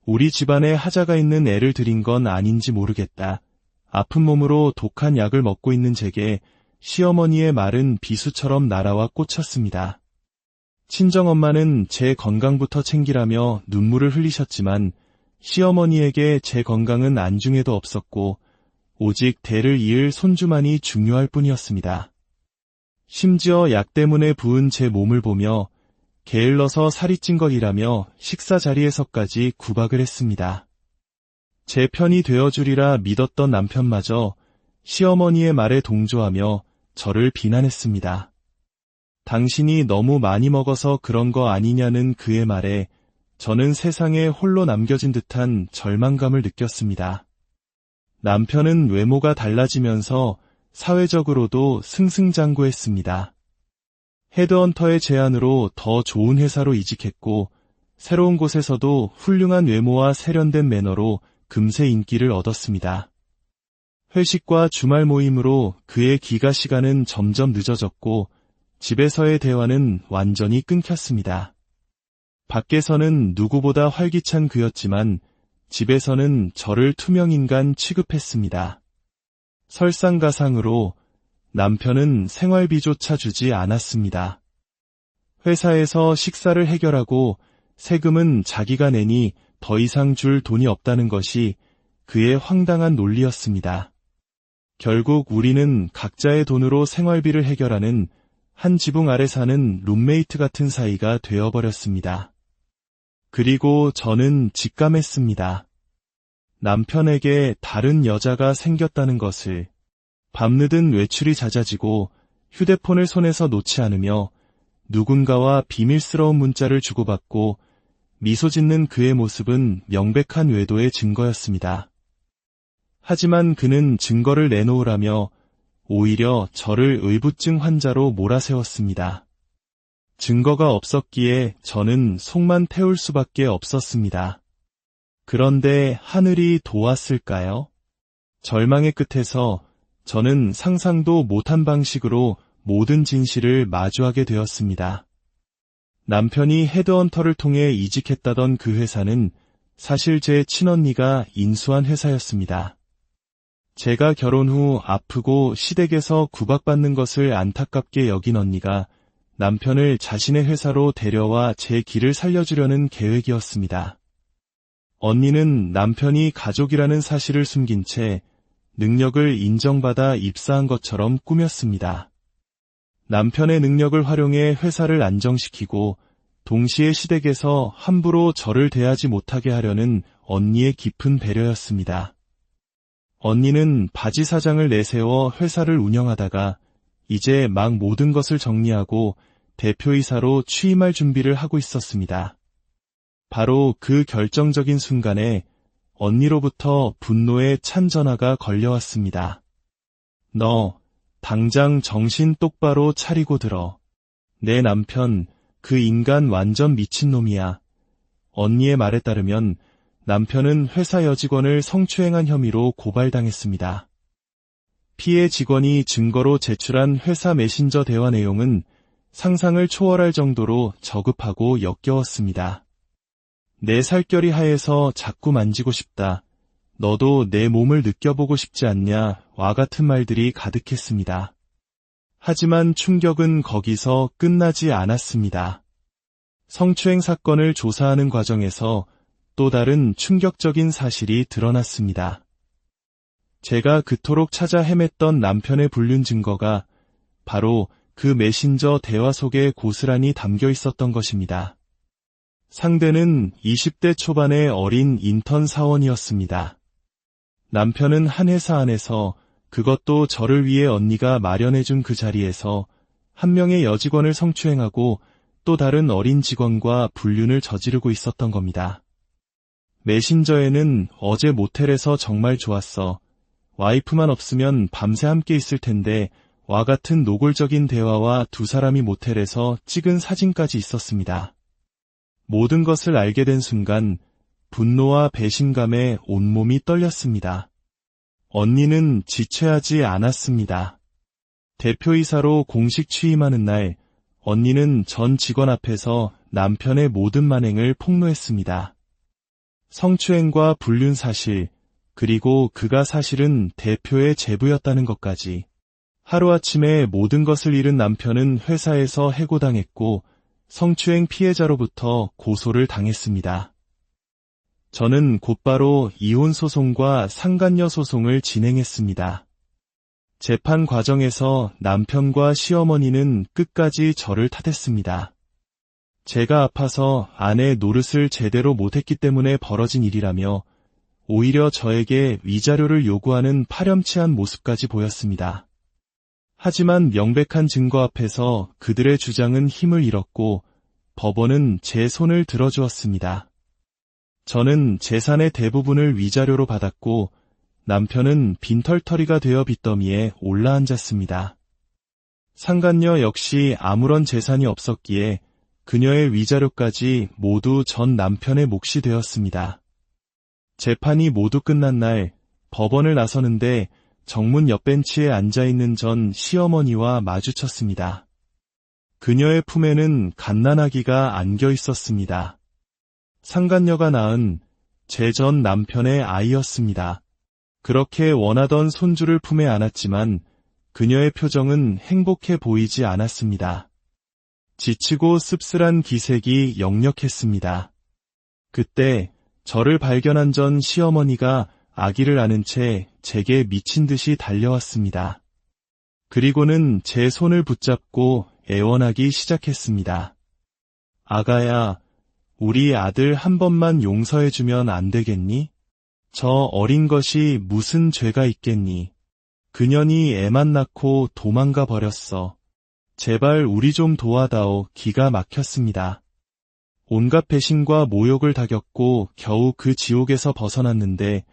우리 집안에 하자가 있는 애를 들인 건 아닌지 모르겠다. 아픈 몸으로 독한 약을 먹고 있는 제게 시어머니의 말은 비수처럼 날아와 꽂혔습니다. 친정엄마는 제 건강부터 챙기라며 눈물을 흘리셨지만 시어머니에게 제 건강은 안중에도 없었고 오직 대를 이을 손주만이 중요할 뿐이었습니다. 심지어 약 때문에 부은 제 몸을 보며 게을러서 살이 찐 것이라며 식사 자리에서까지 구박을 했습니다. 제 편이 되어주리라 믿었던 남편마저 시어머니의 말에 동조하며 저를 비난했습니다. 당신이 너무 많이 먹어서 그런 거 아니냐는 그의 말에 저는 세상에 홀로 남겨진 듯한 절망감을 느꼈습니다. 남편은 외모가 달라지면서 사회적으로도 승승장구했습니다. 헤드헌터의 제안으로 더 좋은 회사로 이직했고 새로운 곳에서도 훌륭한 외모와 세련된 매너로 금세 인기를 얻었습니다. 회식과 주말 모임으로 그의 기가 시간은 점점 늦어졌고 집에서의 대화는 완전히 끊겼습니다. 밖에서는 누구보다 활기찬 그였지만 집에서는 저를 투명인간 취급했습니다. 설상가상으로 남편은 생활비조차 주지 않았습니다. 회사에서 식사를 해결하고 세금은 자기가 내니 더 이상 줄 돈이 없다는 것이 그의 황당한 논리였습니다. 결국 우리는 각자의 돈으로 생활비를 해결하는 한 지붕 아래 사는 룸메이트 같은 사이가 되어버렸습니다. 그리고 저는 직감했습니다. 남편에게 다른 여자가 생겼다는 것을. 밤늦은 외출이 잦아지고 휴대폰을 손에서 놓지 않으며 누군가와 비밀스러운 문자를 주고받고 미소 짓는 그의 모습은 명백한 외도의 증거였습니다. 하지만 그는 증거를 내놓으라며 오히려 저를 의부증 환자로 몰아세웠습니다. 증거가 없었기에 저는 속만 태울 수밖에 없었습니다. 그런데 하늘이 도왔을까요? 절망의 끝에서 저는 상상도 못한 방식으로 모든 진실을 마주하게 되었습니다. 남편이 헤드헌터를 통해 이직했다던 그 회사는 사실 제 친언니가 인수한 회사였습니다. 제가 결혼 후 아프고 시댁에서 구박받는 것을 안타깝게 여긴 언니가 남편을 자신의 회사로 데려와 제 길을 살려주려는 계획이었습니다. 언니는 남편이 가족이라는 사실을 숨긴 채 능력을 인정받아 입사한 것처럼 꾸몄습니다. 남편의 능력을 활용해 회사를 안정시키고 동시에 시댁에서 함부로 저를 대하지 못하게 하려는 언니의 깊은 배려였습니다. 언니는 바지 사장을 내세워 회사를 운영하다가 이제 막 모든 것을 정리하고 대표이사로 취임할 준비를 하고 있었습니다. 바로 그 결정적인 순간에 언니로부터 분노의 찬 전화가 걸려왔습니다. 너 당장 정신 똑바로 차리고 들어. 내 남편 그 인간 완전 미친놈이야. 언니의 말에 따르면 남편은 회사 여직원을 성추행한 혐의로 고발당했습니다. 피해 직원이 증거로 제출한 회사 메신저 대화 내용은 상상을 초월할 정도로 저급하고 역겨웠습니다. 내 살결이 하얘서 자꾸 만지고 싶다. 너도 내 몸을 느껴보고 싶지 않냐? 와 같은 말들이 가득했습니다. 하지만 충격은 거기서 끝나지 않았습니다. 성추행 사건을 조사하는 과정에서 또 다른 충격적인 사실이 드러났습니다. 제가 그토록 찾아 헤맸던 남편의 불륜 증거가 바로 그 메신저 대화 속에 고스란히 담겨 있었던 것입니다. 상대는 20대 초반의 어린 인턴 사원이었습니다. 남편은 한 회사 안에서, 그것도 저를 위해 언니가 마련해준 그 자리에서 한 명의 여직원을 성추행하고 또 다른 어린 직원과 불륜을 저지르고 있었던 겁니다. 메신저에는 어제 모텔에서 정말 좋았어. 와이프만 없으면 밤새 함께 있을 텐데 와 같은 노골적인 대화와 두 사람이 모텔에서 찍은 사진까지 있었습니다. 모든 것을 알게 된 순간 분노와 배신감에 온몸이 떨렸습니다. 언니는 지체하지 않았습니다. 대표이사로 공식 취임하는 날, 언니는 전 직원 앞에서 남편의 모든 만행을 폭로했습니다. 성추행과 불륜 사실, 그리고 그가 사실은 대표의 제부였다는 것까지. 하루아침에 모든 것을 잃은 남편은 회사에서 해고당했고 성추행 피해자로부터 고소를 당했습니다. 저는 곧바로 이혼 소송과 상간녀 소송을 진행했습니다. 재판 과정에서 남편과 시어머니는 끝까지 저를 탓했습니다. 제가 아파서 아내 노릇을 제대로 못했기 때문에 벌어진 일이라며 오히려 저에게 위자료를 요구하는 파렴치한 모습까지 보였습니다. 하지만 명백한 증거 앞에서 그들의 주장은 힘을 잃었고 법원은 제 손을 들어주었습니다. 저는 재산의 대부분을 위자료로 받았고 남편은 빈털터리가 되어 빚더미에 올라앉았습니다. 상간녀 역시 아무런 재산이 없었기에 그녀의 위자료까지 모두 전 남편의 몫이 되었습니다. 재판이 모두 끝난 날 법원을 나서는데 정문 옆 벤치에 앉아있는 전 시어머니와 마주쳤습니다. 그녀의 품에는 갓난아기가 안겨 있었습니다. 상간녀가 낳은 제 전 남편의 아이였습니다. 그렇게 원하던 손주를 품에 안았지만 그녀의 표정은 행복해 보이지 않았습니다. 지치고 씁쓸한 기색이 역력했습니다. 그때 저를 발견한 전 시어머니가 아기를 안은 채 제게 미친 듯이 달려왔습니다. 그리고는 제 손을 붙잡고 애원하기 시작했습니다. 아가야, 우리 아들 한 번만 용서해주면 안 되겠니? 저 어린 것이 무슨 죄가 있겠니? 그년이 애만 낳고 도망가 버렸어. 제발 우리 좀 도와다오. 기가 막혔습니다. 온갖 배신과 모욕을 다 겪고 겨우 그 지옥에서 벗어났는데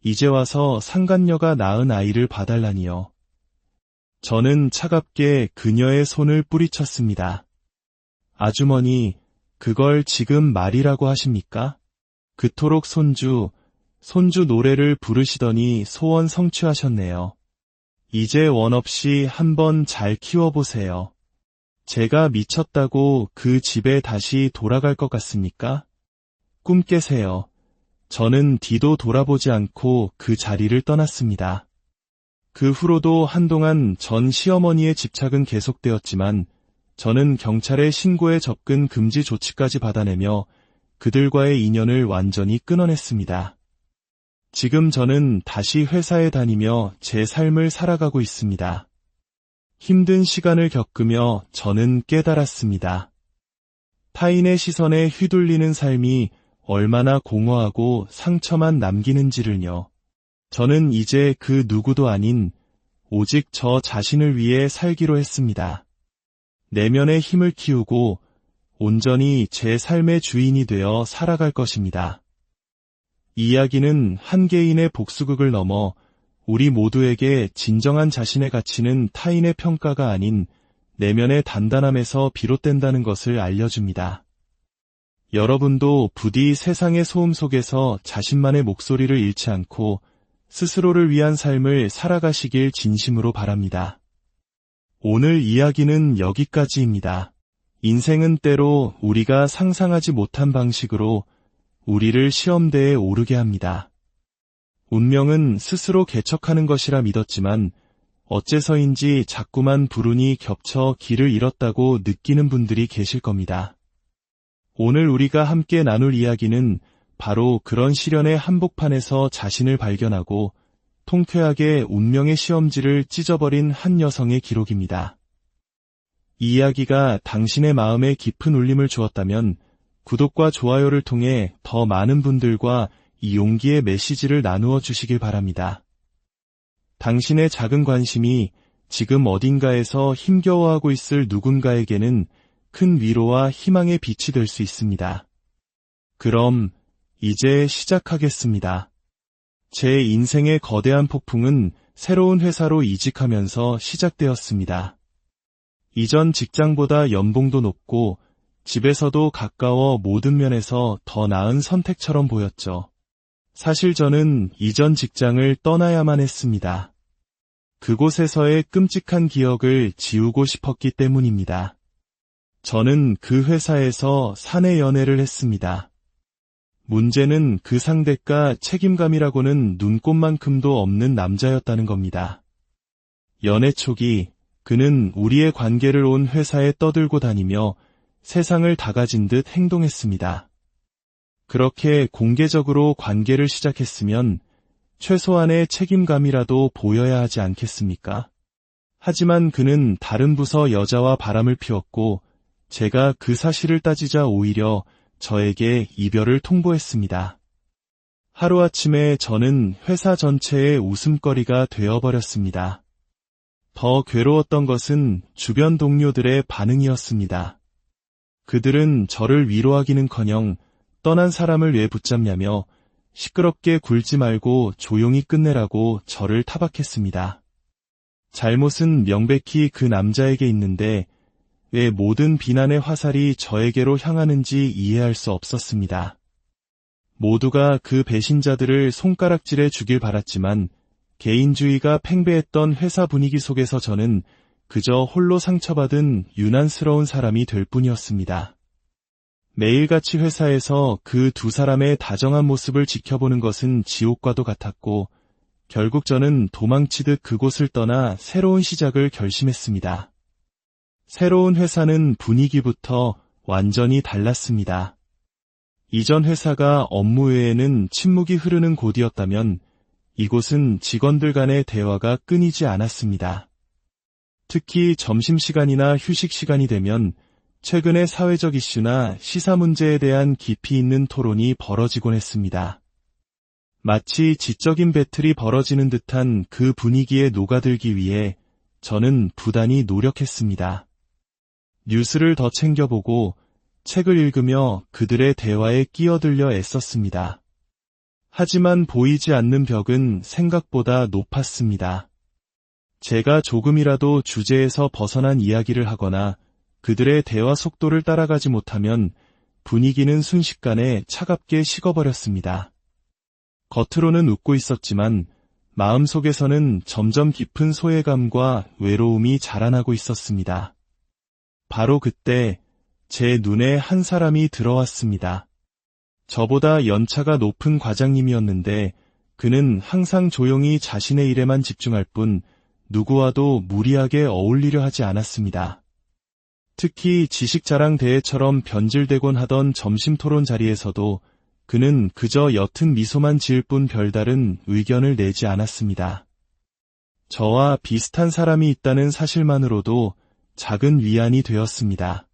이제 와서 상간녀가 낳은 아이를 봐달라니요. 저는 차갑게 그녀의 손을 뿌리쳤습니다. 아주머니, 그걸 지금 말이라고 하십니까? 그토록 손주 노래를 부르시더니 소원 성취하셨네요. 이제 원 없이 한번 잘 키워보세요. 제가 미쳤다고 그 집에 다시 돌아갈 것 같습니까? 꿈 깨세요. 저는 뒤도 돌아보지 않고 그 자리를 떠났습니다. 그 후로도 한동안 전 시어머니의 집착은 계속되었지만 저는 경찰에 신고에 접근 금지 조치까지 받아내며 그들과의 인연을 완전히 끊어냈습니다. 지금 저는 다시 회사에 다니며 제 삶을 살아가고 있습니다. 힘든 시간을 겪으며 저는 깨달았습니다. 타인의 시선에 휘둘리는 삶이 얼마나 공허하고 상처만 남기는지를요. 저는 이제 그 누구도 아닌 오직 저 자신을 위해 살기로 했습니다. 내면의 힘을 키우고 온전히 제 삶의 주인이 되어 살아갈 것입니다. 이 이야기는 한 개인의 복수극을 넘어 우리 모두에게 진정한 자신의 가치는 타인의 평가가 아닌 내면의 단단함에서 비롯된다는 것을 알려줍니다. 여러분도 부디 세상의 소음 속에서 자신만의 목소리를 잃지 않고 스스로를 위한 삶을 살아가시길 진심으로 바랍니다. 오늘 이야기는 여기까지입니다. 인생은 때로 우리가 상상하지 못한 방식으로 우리를 시험대에 오르게 합니다. 운명은 스스로 개척하는 것이라 믿었지만 어째서인지 자꾸만 불운이 겹쳐 길을 잃었다고 느끼는 분들이 계실 겁니다. 오늘 우리가 함께 나눌 이야기는 바로 그런 시련의 한복판에서 자신을 발견하고 통쾌하게 운명의 시험지를 찢어버린 한 여성의 기록입니다. 이 이야기가 당신의 마음에 깊은 울림을 주었다면 구독과 좋아요를 통해 더 많은 분들과 이 용기의 메시지를 나누어 주시길 바랍니다. 당신의 작은 관심이 지금 어딘가에서 힘겨워하고 있을 누군가에게는 큰 위로와 희망의 빛이 될 수 있습니다. 그럼 이제 시작하겠습니다. 제 인생의 거대한 폭풍은 새로운 회사로 이직하면서 시작되었습니다. 이전 직장보다 연봉도 높고 집에서도 가까워 모든 면에서 더 나은 선택처럼 보였죠. 사실 저는 이전 직장을 떠나야만 했습니다. 그곳에서의 끔찍한 기억을 지우고 싶었기 때문입니다. 저는 그 회사에서 사내 연애를 했습니다. 문제는 그 상대가 책임감이라고는 눈꼽만큼도 없는 남자였다는 겁니다. 연애 초기 그는 우리의 관계를 온 회사에 떠들고 다니며 세상을 다 가진 듯 행동했습니다. 그렇게 공개적으로 관계를 시작했으면 최소한의 책임감이라도 보여야 하지 않겠습니까? 하지만 그는 다른 부서 여자와 바람을 피웠고 제가 그 사실을 따지자 오히려 저에게 이별을 통보했습니다. 하루아침에 저는 회사 전체의 웃음거리가 되어버렸습니다. 더 괴로웠던 것은 주변 동료들의 반응이었습니다. 그들은 저를 위로하기는커녕 떠난 사람을 왜 붙잡냐며 시끄럽게 굴지 말고 조용히 끝내라고 저를 타박했습니다. 잘못은 명백히 그 남자에게 있는데 왜 모든 비난의 화살이 저에게로 향하는지 이해할 수 없었습니다. 모두가 그 배신자들을 손가락질해 주길 바랐지만 개인주의가 팽배했던 회사 분위기 속에서 저는 그저 홀로 상처받은 유난스러운 사람이 될 뿐이었습니다. 매일같이 회사에서 그 두 사람의 다정한 모습을 지켜보는 것은 지옥과도 같았고 결국 저는 도망치듯 그곳을 떠나 새로운 시작을 결심했습니다. 새로운 회사는 분위기부터 완전히 달랐습니다. 이전 회사가 업무 외에는 침묵이 흐르는 곳이었다면 이곳은 직원들 간의 대화가 끊이지 않았습니다. 특히 점심시간이나 휴식시간이 되면 최근의 사회적 이슈나 시사 문제에 대한 깊이 있는 토론이 벌어지곤 했습니다. 마치 지적인 배틀이 벌어지는 듯한 그 분위기에 녹아들기 위해 저는 부단히 노력했습니다. 뉴스를 더 챙겨보고 책을 읽으며 그들의 대화에 끼어들려 애썼습니다. 하지만 보이지 않는 벽은 생각보다 높았습니다. 제가 조금이라도 주제에서 벗어난 이야기를 하거나 그들의 대화 속도를 따라가지 못하면 분위기는 순식간에 차갑게 식어버렸습니다. 겉으로는 웃고 있었지만 마음속에서는 점점 깊은 소외감과 외로움이 자라나고 있었습니다. 바로 그때 제 눈에 한 사람이 들어왔습니다. 저보다 연차가 높은 과장님이었는데 그는 항상 조용히 자신의 일에만 집중할 뿐 누구와도 무리하게 어울리려 하지 않았습니다. 특히 지식자랑 대회처럼 변질되곤 하던 점심토론 자리에서도 그는 그저 옅은 미소만 지을 뿐 별다른 의견을 내지 않았습니다. 저와 비슷한 사람이 있다는 사실만으로도 작은 위안이 되었습니다.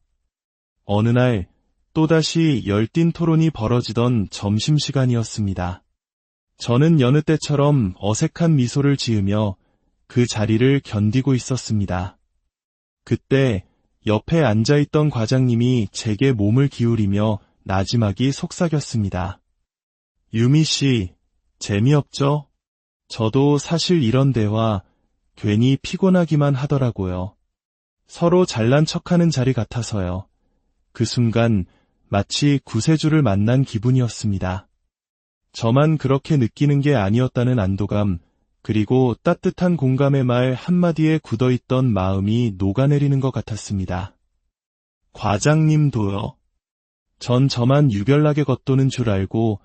어느 날 또다시 열띤 토론이 벌어지던 점심시간이었습니다. 저는 여느 때처럼 어색한 미소를 지으며 그 자리를 견디고 있었습니다. 그때 옆에 앉아있던 과장님이 제게 몸을 기울이며 나지막이 속삭였습니다. 유미 씨, 재미없죠? 저도 사실 이런 대화 괜히 피곤하기만 하더라고요. 서로 잘난 척하는 자리 같아서요. 그 순간 마치 구세주를 만난 기분이었습니다. 저만 그렇게 느끼는 게 아니었다는 안도감, 그리고 따뜻한 공감의 말 한마디에 굳어있던 마음이 녹아내리는 것 같았습니다. 과장님도요? 전 저만 유별나게 겉도는 줄 알고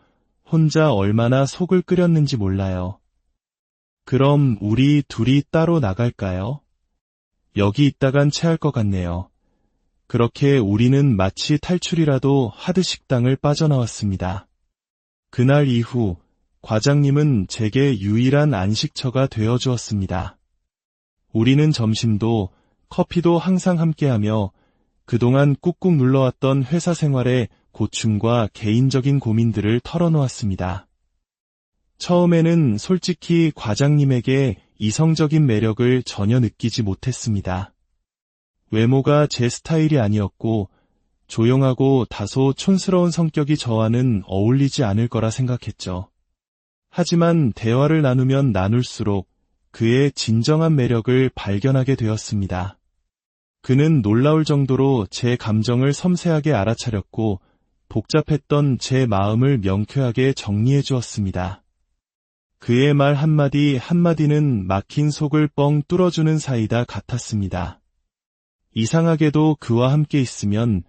혼자 얼마나 속을 끓였는지 몰라요. 그럼 우리 둘이 따로 나갈까요? 여기 있다간 체할 것 같네요. 그렇게 우리는 마치 탈출이라도 하듯 식당을 빠져나왔습니다. 그날 이후 과장님은 제게 유일한 안식처가 되어주었습니다. 우리는 점심도 커피도 항상 함께하며 그동안 꾹꾹 눌러왔던 회사 생활의 고충과 개인적인 고민들을 털어놓았습니다. 처음에는 솔직히 과장님에게 이성적인 매력을 전혀 느끼지 못했습니다. 외모가 제 스타일이 아니었고 조용하고 다소 촌스러운 성격이 저와는 어울리지 않을 거라 생각했죠. 하지만 대화를 나누면 나눌수록 그의 진정한 매력을 발견하게 되었습니다. 그는 놀라울 정도로 제 감정을 섬세하게 알아차렸고 복잡했던 제 마음을 명쾌하게 정리해 주었습니다. 그의 말 한마디 한마디는 막힌 속을 뻥 뚫어주는 사이다 같았습니다. 이상하게도 그와 함께 있으면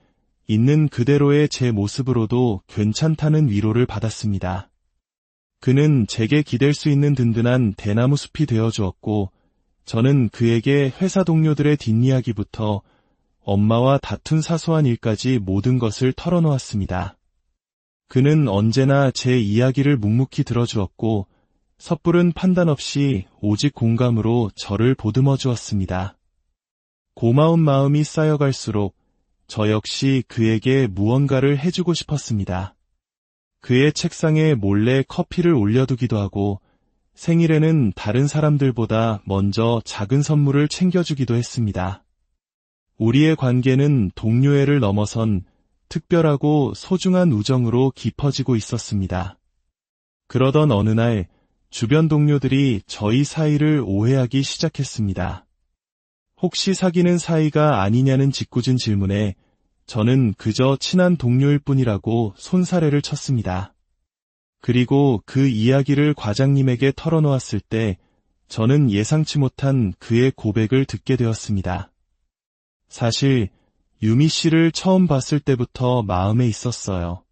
있는 그대로의 제 모습으로도 괜찮다는 위로를 받았습니다. 그는 제게 기댈 수 있는 든든한 대나무 숲이 되어주었고 저는 그에게 회사 동료들의 뒷이야기부터 엄마와 다툰 사소한 일까지 모든 것을 털어놓았습니다. 그는 언제나 제 이야기를 묵묵히 들어주었고 섣부른 판단 없이 오직 공감으로 저를 보듬어 주었습니다. 고마운 마음이 쌓여갈수록 저 역시 그에게 무언가를 해주고 싶었습니다. 그의 책상에 몰래 커피를 올려두기도 하고 생일에는 다른 사람들보다 먼저 작은 선물을 챙겨주기도 했습니다. 우리의 관계는 동료애를 넘어선 특별하고 소중한 우정으로 깊어지고 있었습니다. 그러던 어느 날 주변 동료들이 저희 사이를 오해하기 시작했습니다. 혹시 사귀는 사이가 아니냐는 짓궂은 질문에 저는 그저 친한 동료일 뿐이라고 손사래를 쳤습니다. 그리고 그 이야기를 과장님에게 털어놓았을 때 저는 예상치 못한 그의 고백을 듣게 되었습니다. 사실 유미 씨를 처음 봤을 때부터 마음에 있었어요.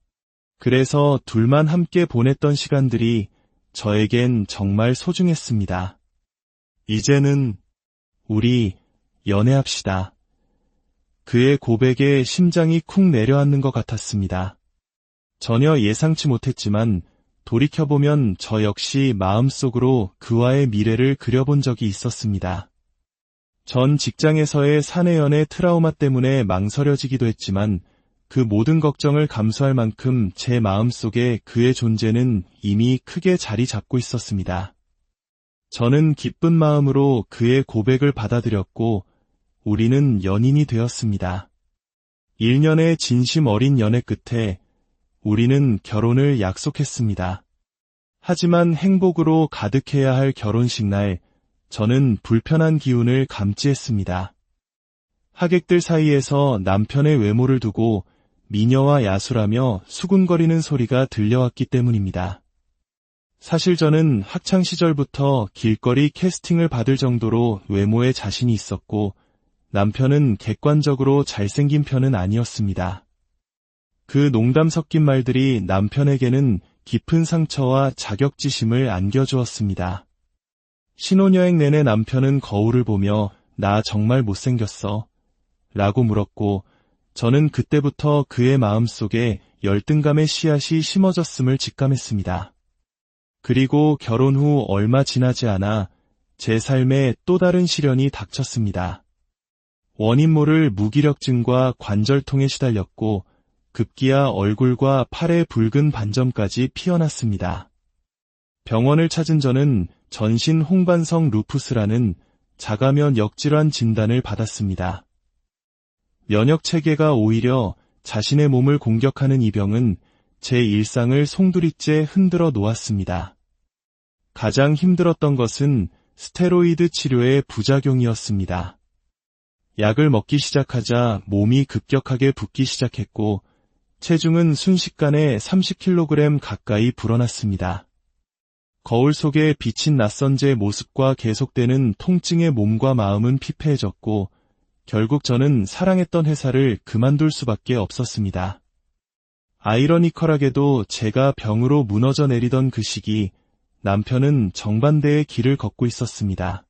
그래서 둘만 함께 보냈던 시간들이 저에겐 정말 소중했습니다. 이제는 우리 연애합시다. 그의 고백에 심장이 쿵 내려앉는 것 같았습니다. 전혀 예상치 못했지만 돌이켜보면 저 역시 마음속으로 그와의 미래를 그려본 적이 있었습니다. 전 직장에서의 사내 연애 트라우마 때문에 망설여지기도 했지만 그 모든 걱정을 감수할 만큼 제 마음속에 그의 존재는 이미 크게 자리 잡고 있었습니다. 저는 기쁜 마음으로 그의 고백을 받아들였고 우리는 연인이 되었습니다. 1년의 진심 어린 연애 끝에 우리는 결혼을 약속했습니다. 하지만 행복으로 가득해야 할 결혼식 날 저는 불편한 기운을 감지했습니다. 하객들 사이에서 남편의 외모를 두고 미녀와 야수라며 수군거리는 소리가 들려왔기 때문입니다. 사실 저는 학창시절부터 길거리 캐스팅을 받을 정도로 외모에 자신이 있었고 남편은 객관적으로 잘생긴 편은 아니었습니다. 그 농담 섞인 말들이 남편에게는 깊은 상처와 자격지심을 안겨주었습니다. 신혼여행 내내 남편은 거울을 보며 나 정말 못생겼어 라고 물었고, 저는 그때부터 그의 마음속에 열등감의 씨앗이 심어졌음을 직감했습니다. 그리고 결혼 후 얼마 지나지 않아 제 삶에 또 다른 시련이 닥쳤습니다. 원인 모를 무기력증과 관절통에 시달렸고 급기야 얼굴과 팔에 붉은 반점까지 피어났습니다. 병원을 찾은 저는 전신 홍반성 루푸스라는 자가면 역질환 진단을 받았습니다. 면역체계가 오히려 자신의 몸을 공격하는 이 병은 제 일상을 송두리째 흔들어 놓았습니다. 가장 힘들었던 것은 스테로이드 치료의 부작용이었습니다. 약을 먹기 시작하자 몸이 급격하게 붓기 시작했고 체중은 순식간에 30kg 가까이 불어났습니다. 거울 속에 비친 낯선 제 모습과 계속되는 통증에 몸과 마음은 피폐해졌고 결국 저는 사랑했던 회사를 그만둘 수밖에 없었습니다. 아이러니컬하게도 제가 병으로 무너져 내리던 그 시기 남편은 정반대의 길을 걷고 있었습니다.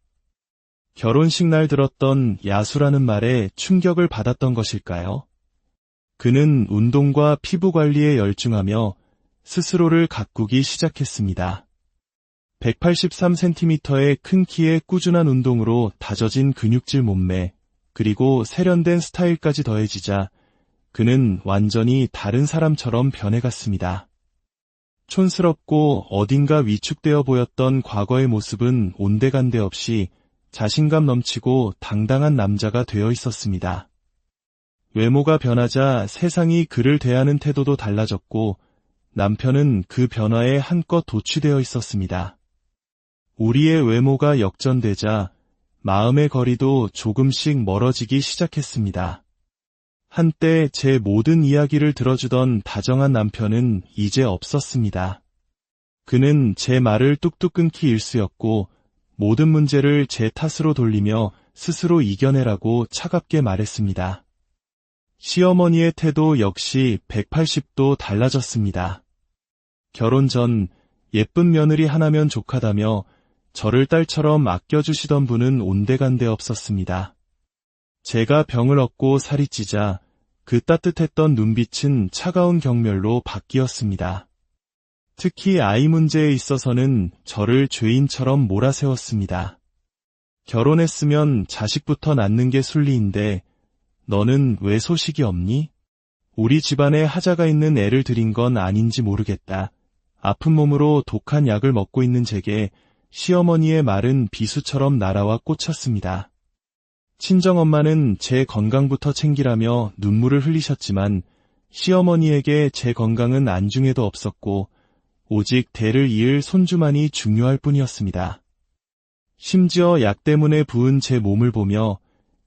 결혼식 날 들었던 야수라는 말에 충격을 받았던 것일까요? 그는 운동과 피부 관리에 열중하며 스스로를 가꾸기 시작했습니다. 183cm의 큰 키에 꾸준한 운동으로 다져진 근육질 몸매, 그리고 세련된 스타일까지 더해지자 그는 완전히 다른 사람처럼 변해갔습니다. 촌스럽고 어딘가 위축되어 보였던 과거의 모습은 온데간데 없이 자신감 넘치고 당당한 남자가 되어 있었습니다. 외모가 변하자 세상이 그를 대하는 태도도 달라졌고 남편은 그 변화에 한껏 도취되어 있었습니다. 우리의 외모가 역전되자 마음의 거리도 조금씩 멀어지기 시작했습니다. 한때 제 모든 이야기를 들어주던 다정한 남편은 이제 없었습니다. 그는 제 말을 뚝뚝 끊기 일쑤였고 모든 문제를 제 탓으로 돌리며 스스로 이겨내라고 차갑게 말했습니다. 시어머니의 태도 역시 180도 달라졌습니다. 결혼 전 예쁜 며느리 하나면 족하다며 저를 딸처럼 아껴주시던 분은 온데간데 없었습니다. 제가 병을 얻고 살이 찌자 그 따뜻했던 눈빛은 차가운 경멸로 바뀌었습니다. 특히 아이 문제에 있어서는 저를 죄인처럼 몰아세웠습니다. 결혼했으면 자식부터 낳는 게 순리인데 너는 왜 소식이 없니? 우리 집안에 하자가 있는 애를 들인 건 아닌지 모르겠다. 아픈 몸으로 독한 약을 먹고 있는 제게 시어머니의 말은 비수처럼 날아와 꽂혔습니다. 친정엄마는 제 건강부터 챙기라며 눈물을 흘리셨지만 시어머니에게 제 건강은 안중에도 없었고 오직 대를 이을 손주만이 중요할 뿐이었습니다. 심지어 약 때문에 부은 제 몸을 보며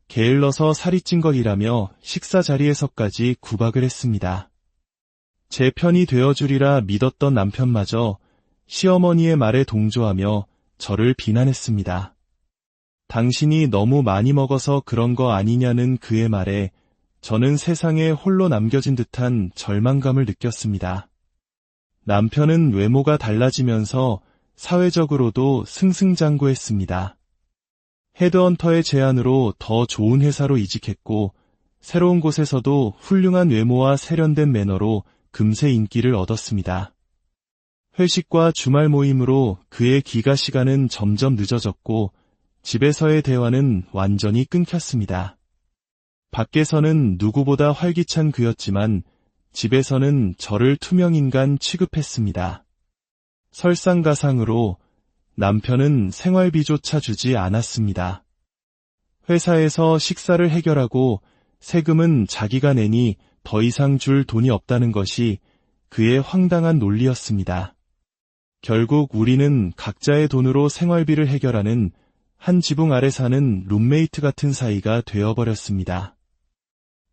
게을러서 살이 찐 것이라며 식사 자리에서까지 구박을 했습니다. 제 편이 되어주리라 믿었던 남편마저 시어머니의 말에 동조하며 저를 비난했습니다. 당신이 너무 많이 먹어서 그런 거 아니냐는 그의 말에 저는 세상에 홀로 남겨진 듯한 절망감을 느꼈습니다. 남편은 외모가 달라지면서 사회적으로도 승승장구했습니다. 헤드헌터의 제안으로 더 좋은 회사로 이직했고 새로운 곳에서도 훌륭한 외모와 세련된 매너로 금세 인기를 얻었습니다. 회식과 주말 모임으로 그의 기가 시간은 점점 늦어졌고 집에서의 대화는 완전히 끊겼습니다. 밖에서는 누구보다 활기찬 그였지만 집에서는 저를 투명인간 취급했습니다. 설상가상으로 남편은 생활비조차 주지 않았습니다. 회사에서 식사를 해결하고 세금은 자기가 내니 더 이상 줄 돈이 없다는 것이 그의 황당한 논리였습니다. 결국 우리는 각자의 돈으로 생활비를 해결하는 한 지붕 아래 사는 룸메이트 같은 사이가 되어버렸습니다.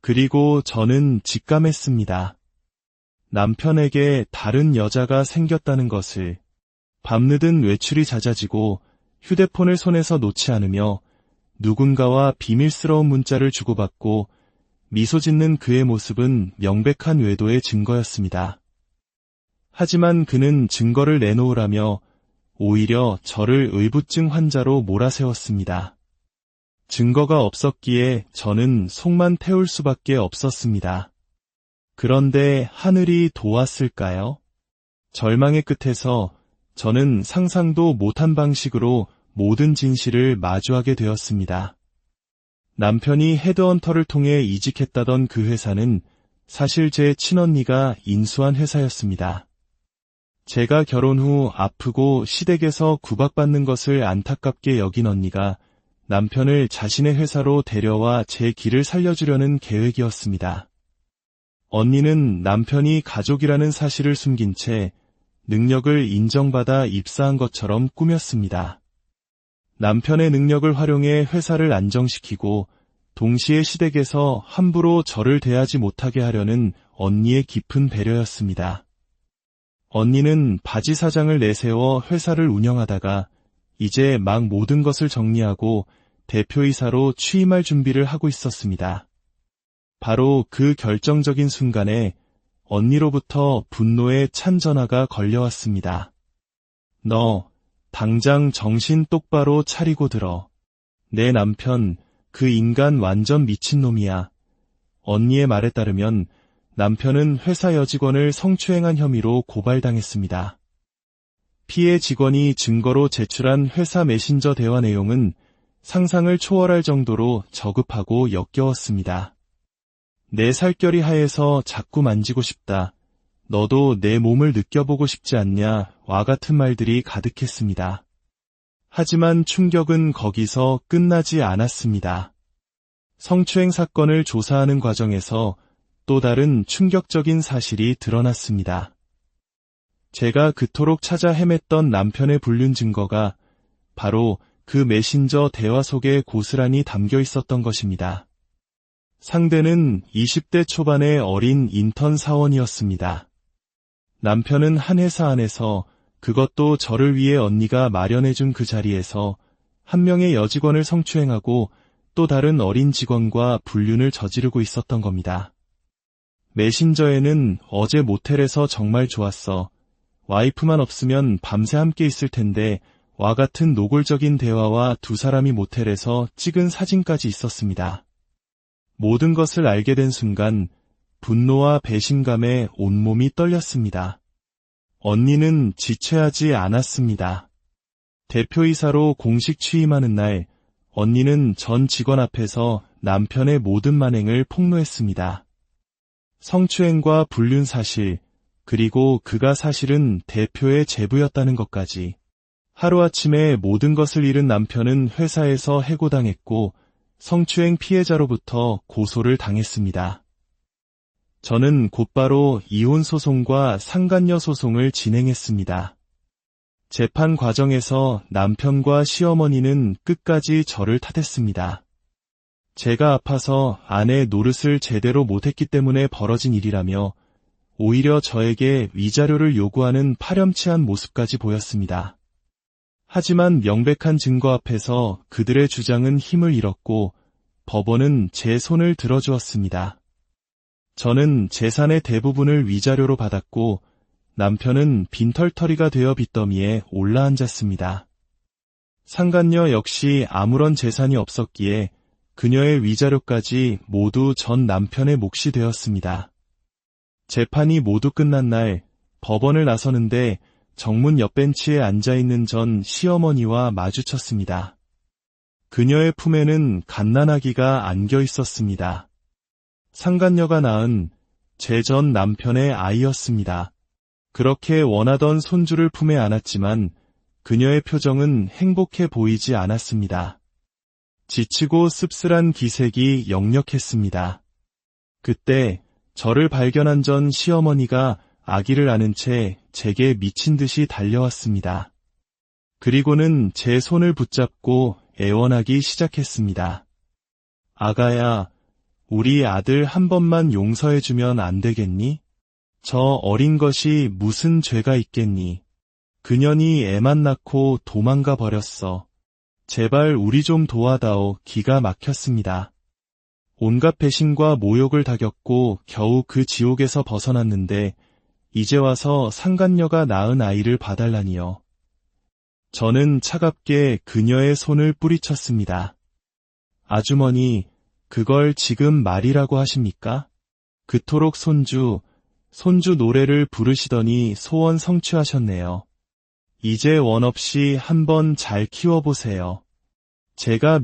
그리고 저는 직감했습니다. 남편에게 다른 여자가 생겼다는 것을. 밤늦은 외출이 잦아지고 휴대폰을 손에서 놓지 않으며 누군가와 비밀스러운 문자를 주고받고 미소 짓는 그의 모습은 명백한 외도의 증거였습니다. 하지만 그는 증거를 내놓으라며 오히려 저를 의부증 환자로 몰아세웠습니다. 증거가 없었기에 저는 속만 태울 수밖에 없었습니다. 그런데 하늘이 도왔을까요? 절망의 끝에서 저는 상상도 못한 방식으로 모든 진실을 마주하게 되었습니다. 남편이 헤드헌터를 통해 이직했다던 그 회사는 사실 제 친언니가 인수한 회사였습니다. 제가 결혼 후 아프고 시댁에서 구박받는 것을 안타깝게 여긴 언니가 남편을 자신의 회사로 데려와 제 길을 살려주려는 계획이었습니다. 언니는 남편이 가족이라는 사실을 숨긴 채 능력을 인정받아 입사한 것처럼 꾸몄습니다. 남편의 능력을 활용해 회사를 안정시키고 동시에 시댁에서 함부로 저를 대하지 못하게 하려는 언니의 깊은 배려였습니다. 언니는 바지 사장을 내세워 회사를 운영하다가 이제 막 모든 것을 정리하고 대표이사로 취임할 준비를 하고 있었습니다. 바로 그 결정적인 순간에 언니로부터 분노의 찬 전화가 걸려왔습니다. 너 당장 정신 똑바로 차리고 들어. 내 남편 그 인간 완전 미친놈이야. 언니의 말에 따르면 남편은 회사 여직원을 성추행한 혐의로 고발당했습니다. 피해 직원이 증거로 제출한 회사 메신저 대화 내용은 상상을 초월할 정도로 저급하고 역겨웠습니다. 내 살결이 하얘서 자꾸 만지고 싶다. 너도 내 몸을 느껴보고 싶지 않냐? 와 같은 말들이 가득했습니다. 하지만 충격은 거기서 끝나지 않았습니다. 성추행 사건을 조사하는 과정에서 또 다른 충격적인 사실이 드러났습니다. 제가 그토록 찾아 헤맸던 남편의 불륜 증거가 바로 그 메신저 대화 속에 고스란히 담겨 있었던 것입니다. 상대는 20대 초반의 어린 인턴 사원이었습니다. 남편은 한 회사 안에서, 그것도 저를 위해 언니가 마련해준 그 자리에서 한 명의 여직원을 성추행하고 또 다른 어린 직원과 불륜을 저지르고 있었던 겁니다. 메신저에는 어제 모텔에서 정말 좋았어. 와이프만 없으면 밤새 함께 있을 텐데 와 같은 노골적인 대화와 두 사람이 모텔에서 찍은 사진까지 있었습니다. 모든 것을 알게 된 순간 분노와 배신감에 온몸이 떨렸습니다. 언니는 지체하지 않았습니다. 대표이사로 공식 취임하는 날, 언니는 전 직원 앞에서 남편의 모든 만행을 폭로했습니다. 성추행과 불륜 사실, 그리고 그가 사실은 대표의 제부였다는 것까지. 하루아침에 모든 것을 잃은 남편은 회사에서 해고당했고 성추행 피해자로부터 고소를 당했습니다. 저는 곧바로 이혼 소송과 상간녀 소송을 진행했습니다. 재판 과정에서 남편과 시어머니는 끝까지 저를 탓했습니다. 제가 아파서 아내 노릇을 제대로 못했기 때문에 벌어진 일이라며 오히려 저에게 위자료를 요구하는 파렴치한 모습까지 보였습니다. 하지만 명백한 증거 앞에서 그들의 주장은 힘을 잃었고 법원은 제 손을 들어주었습니다. 저는 재산의 대부분을 위자료로 받았고 남편은 빈털터리가 되어 빚더미에 올라앉았습니다. 상간녀 역시 아무런 재산이 없었기에 그녀의 위자료까지 모두 전 남편의 몫이 되었습니다. 재판이 모두 끝난 날 법원을 나서는데 정문 옆 벤치에 앉아있는 전 시어머니와 마주쳤습니다. 그녀의 품에는 갓난아기가 안겨 있었습니다. 상간녀가 낳은 제 전 남편의 아이였습니다. 그렇게 원하던 손주를 품에 안았지만 그녀의 표정은 행복해 보이지 않았습니다. 지치고 씁쓸한 기색이 역력했습니다. 그때 저를 발견한 전 시어머니가 아기를 안은 채 제게 미친 듯이 달려왔습니다. 그리고는 제 손을 붙잡고 애원하기 시작했습니다. 아가야, 우리 아들 한 번만 용서해주면 안 되겠니? 저 어린 것이 무슨 죄가 있겠니? 그년이 애만 낳고 도망가 버렸어. 제발 우리 좀 도와다오. 기가 막혔습니다. 온갖 배신과 모욕을 다 겪고 겨우 그 지옥에서 벗어났는데 이제 와서 상간녀가 낳은 아이를 봐달라니요. 저는 차갑게 그녀의 손을 뿌리쳤습니다. 아주머니, 그걸 지금 말이라고 하십니까? 그토록 손주 노래를 부르시더니 소원 성취하셨네요. 이제 원 없이 한번 잘 키워보세요. 제가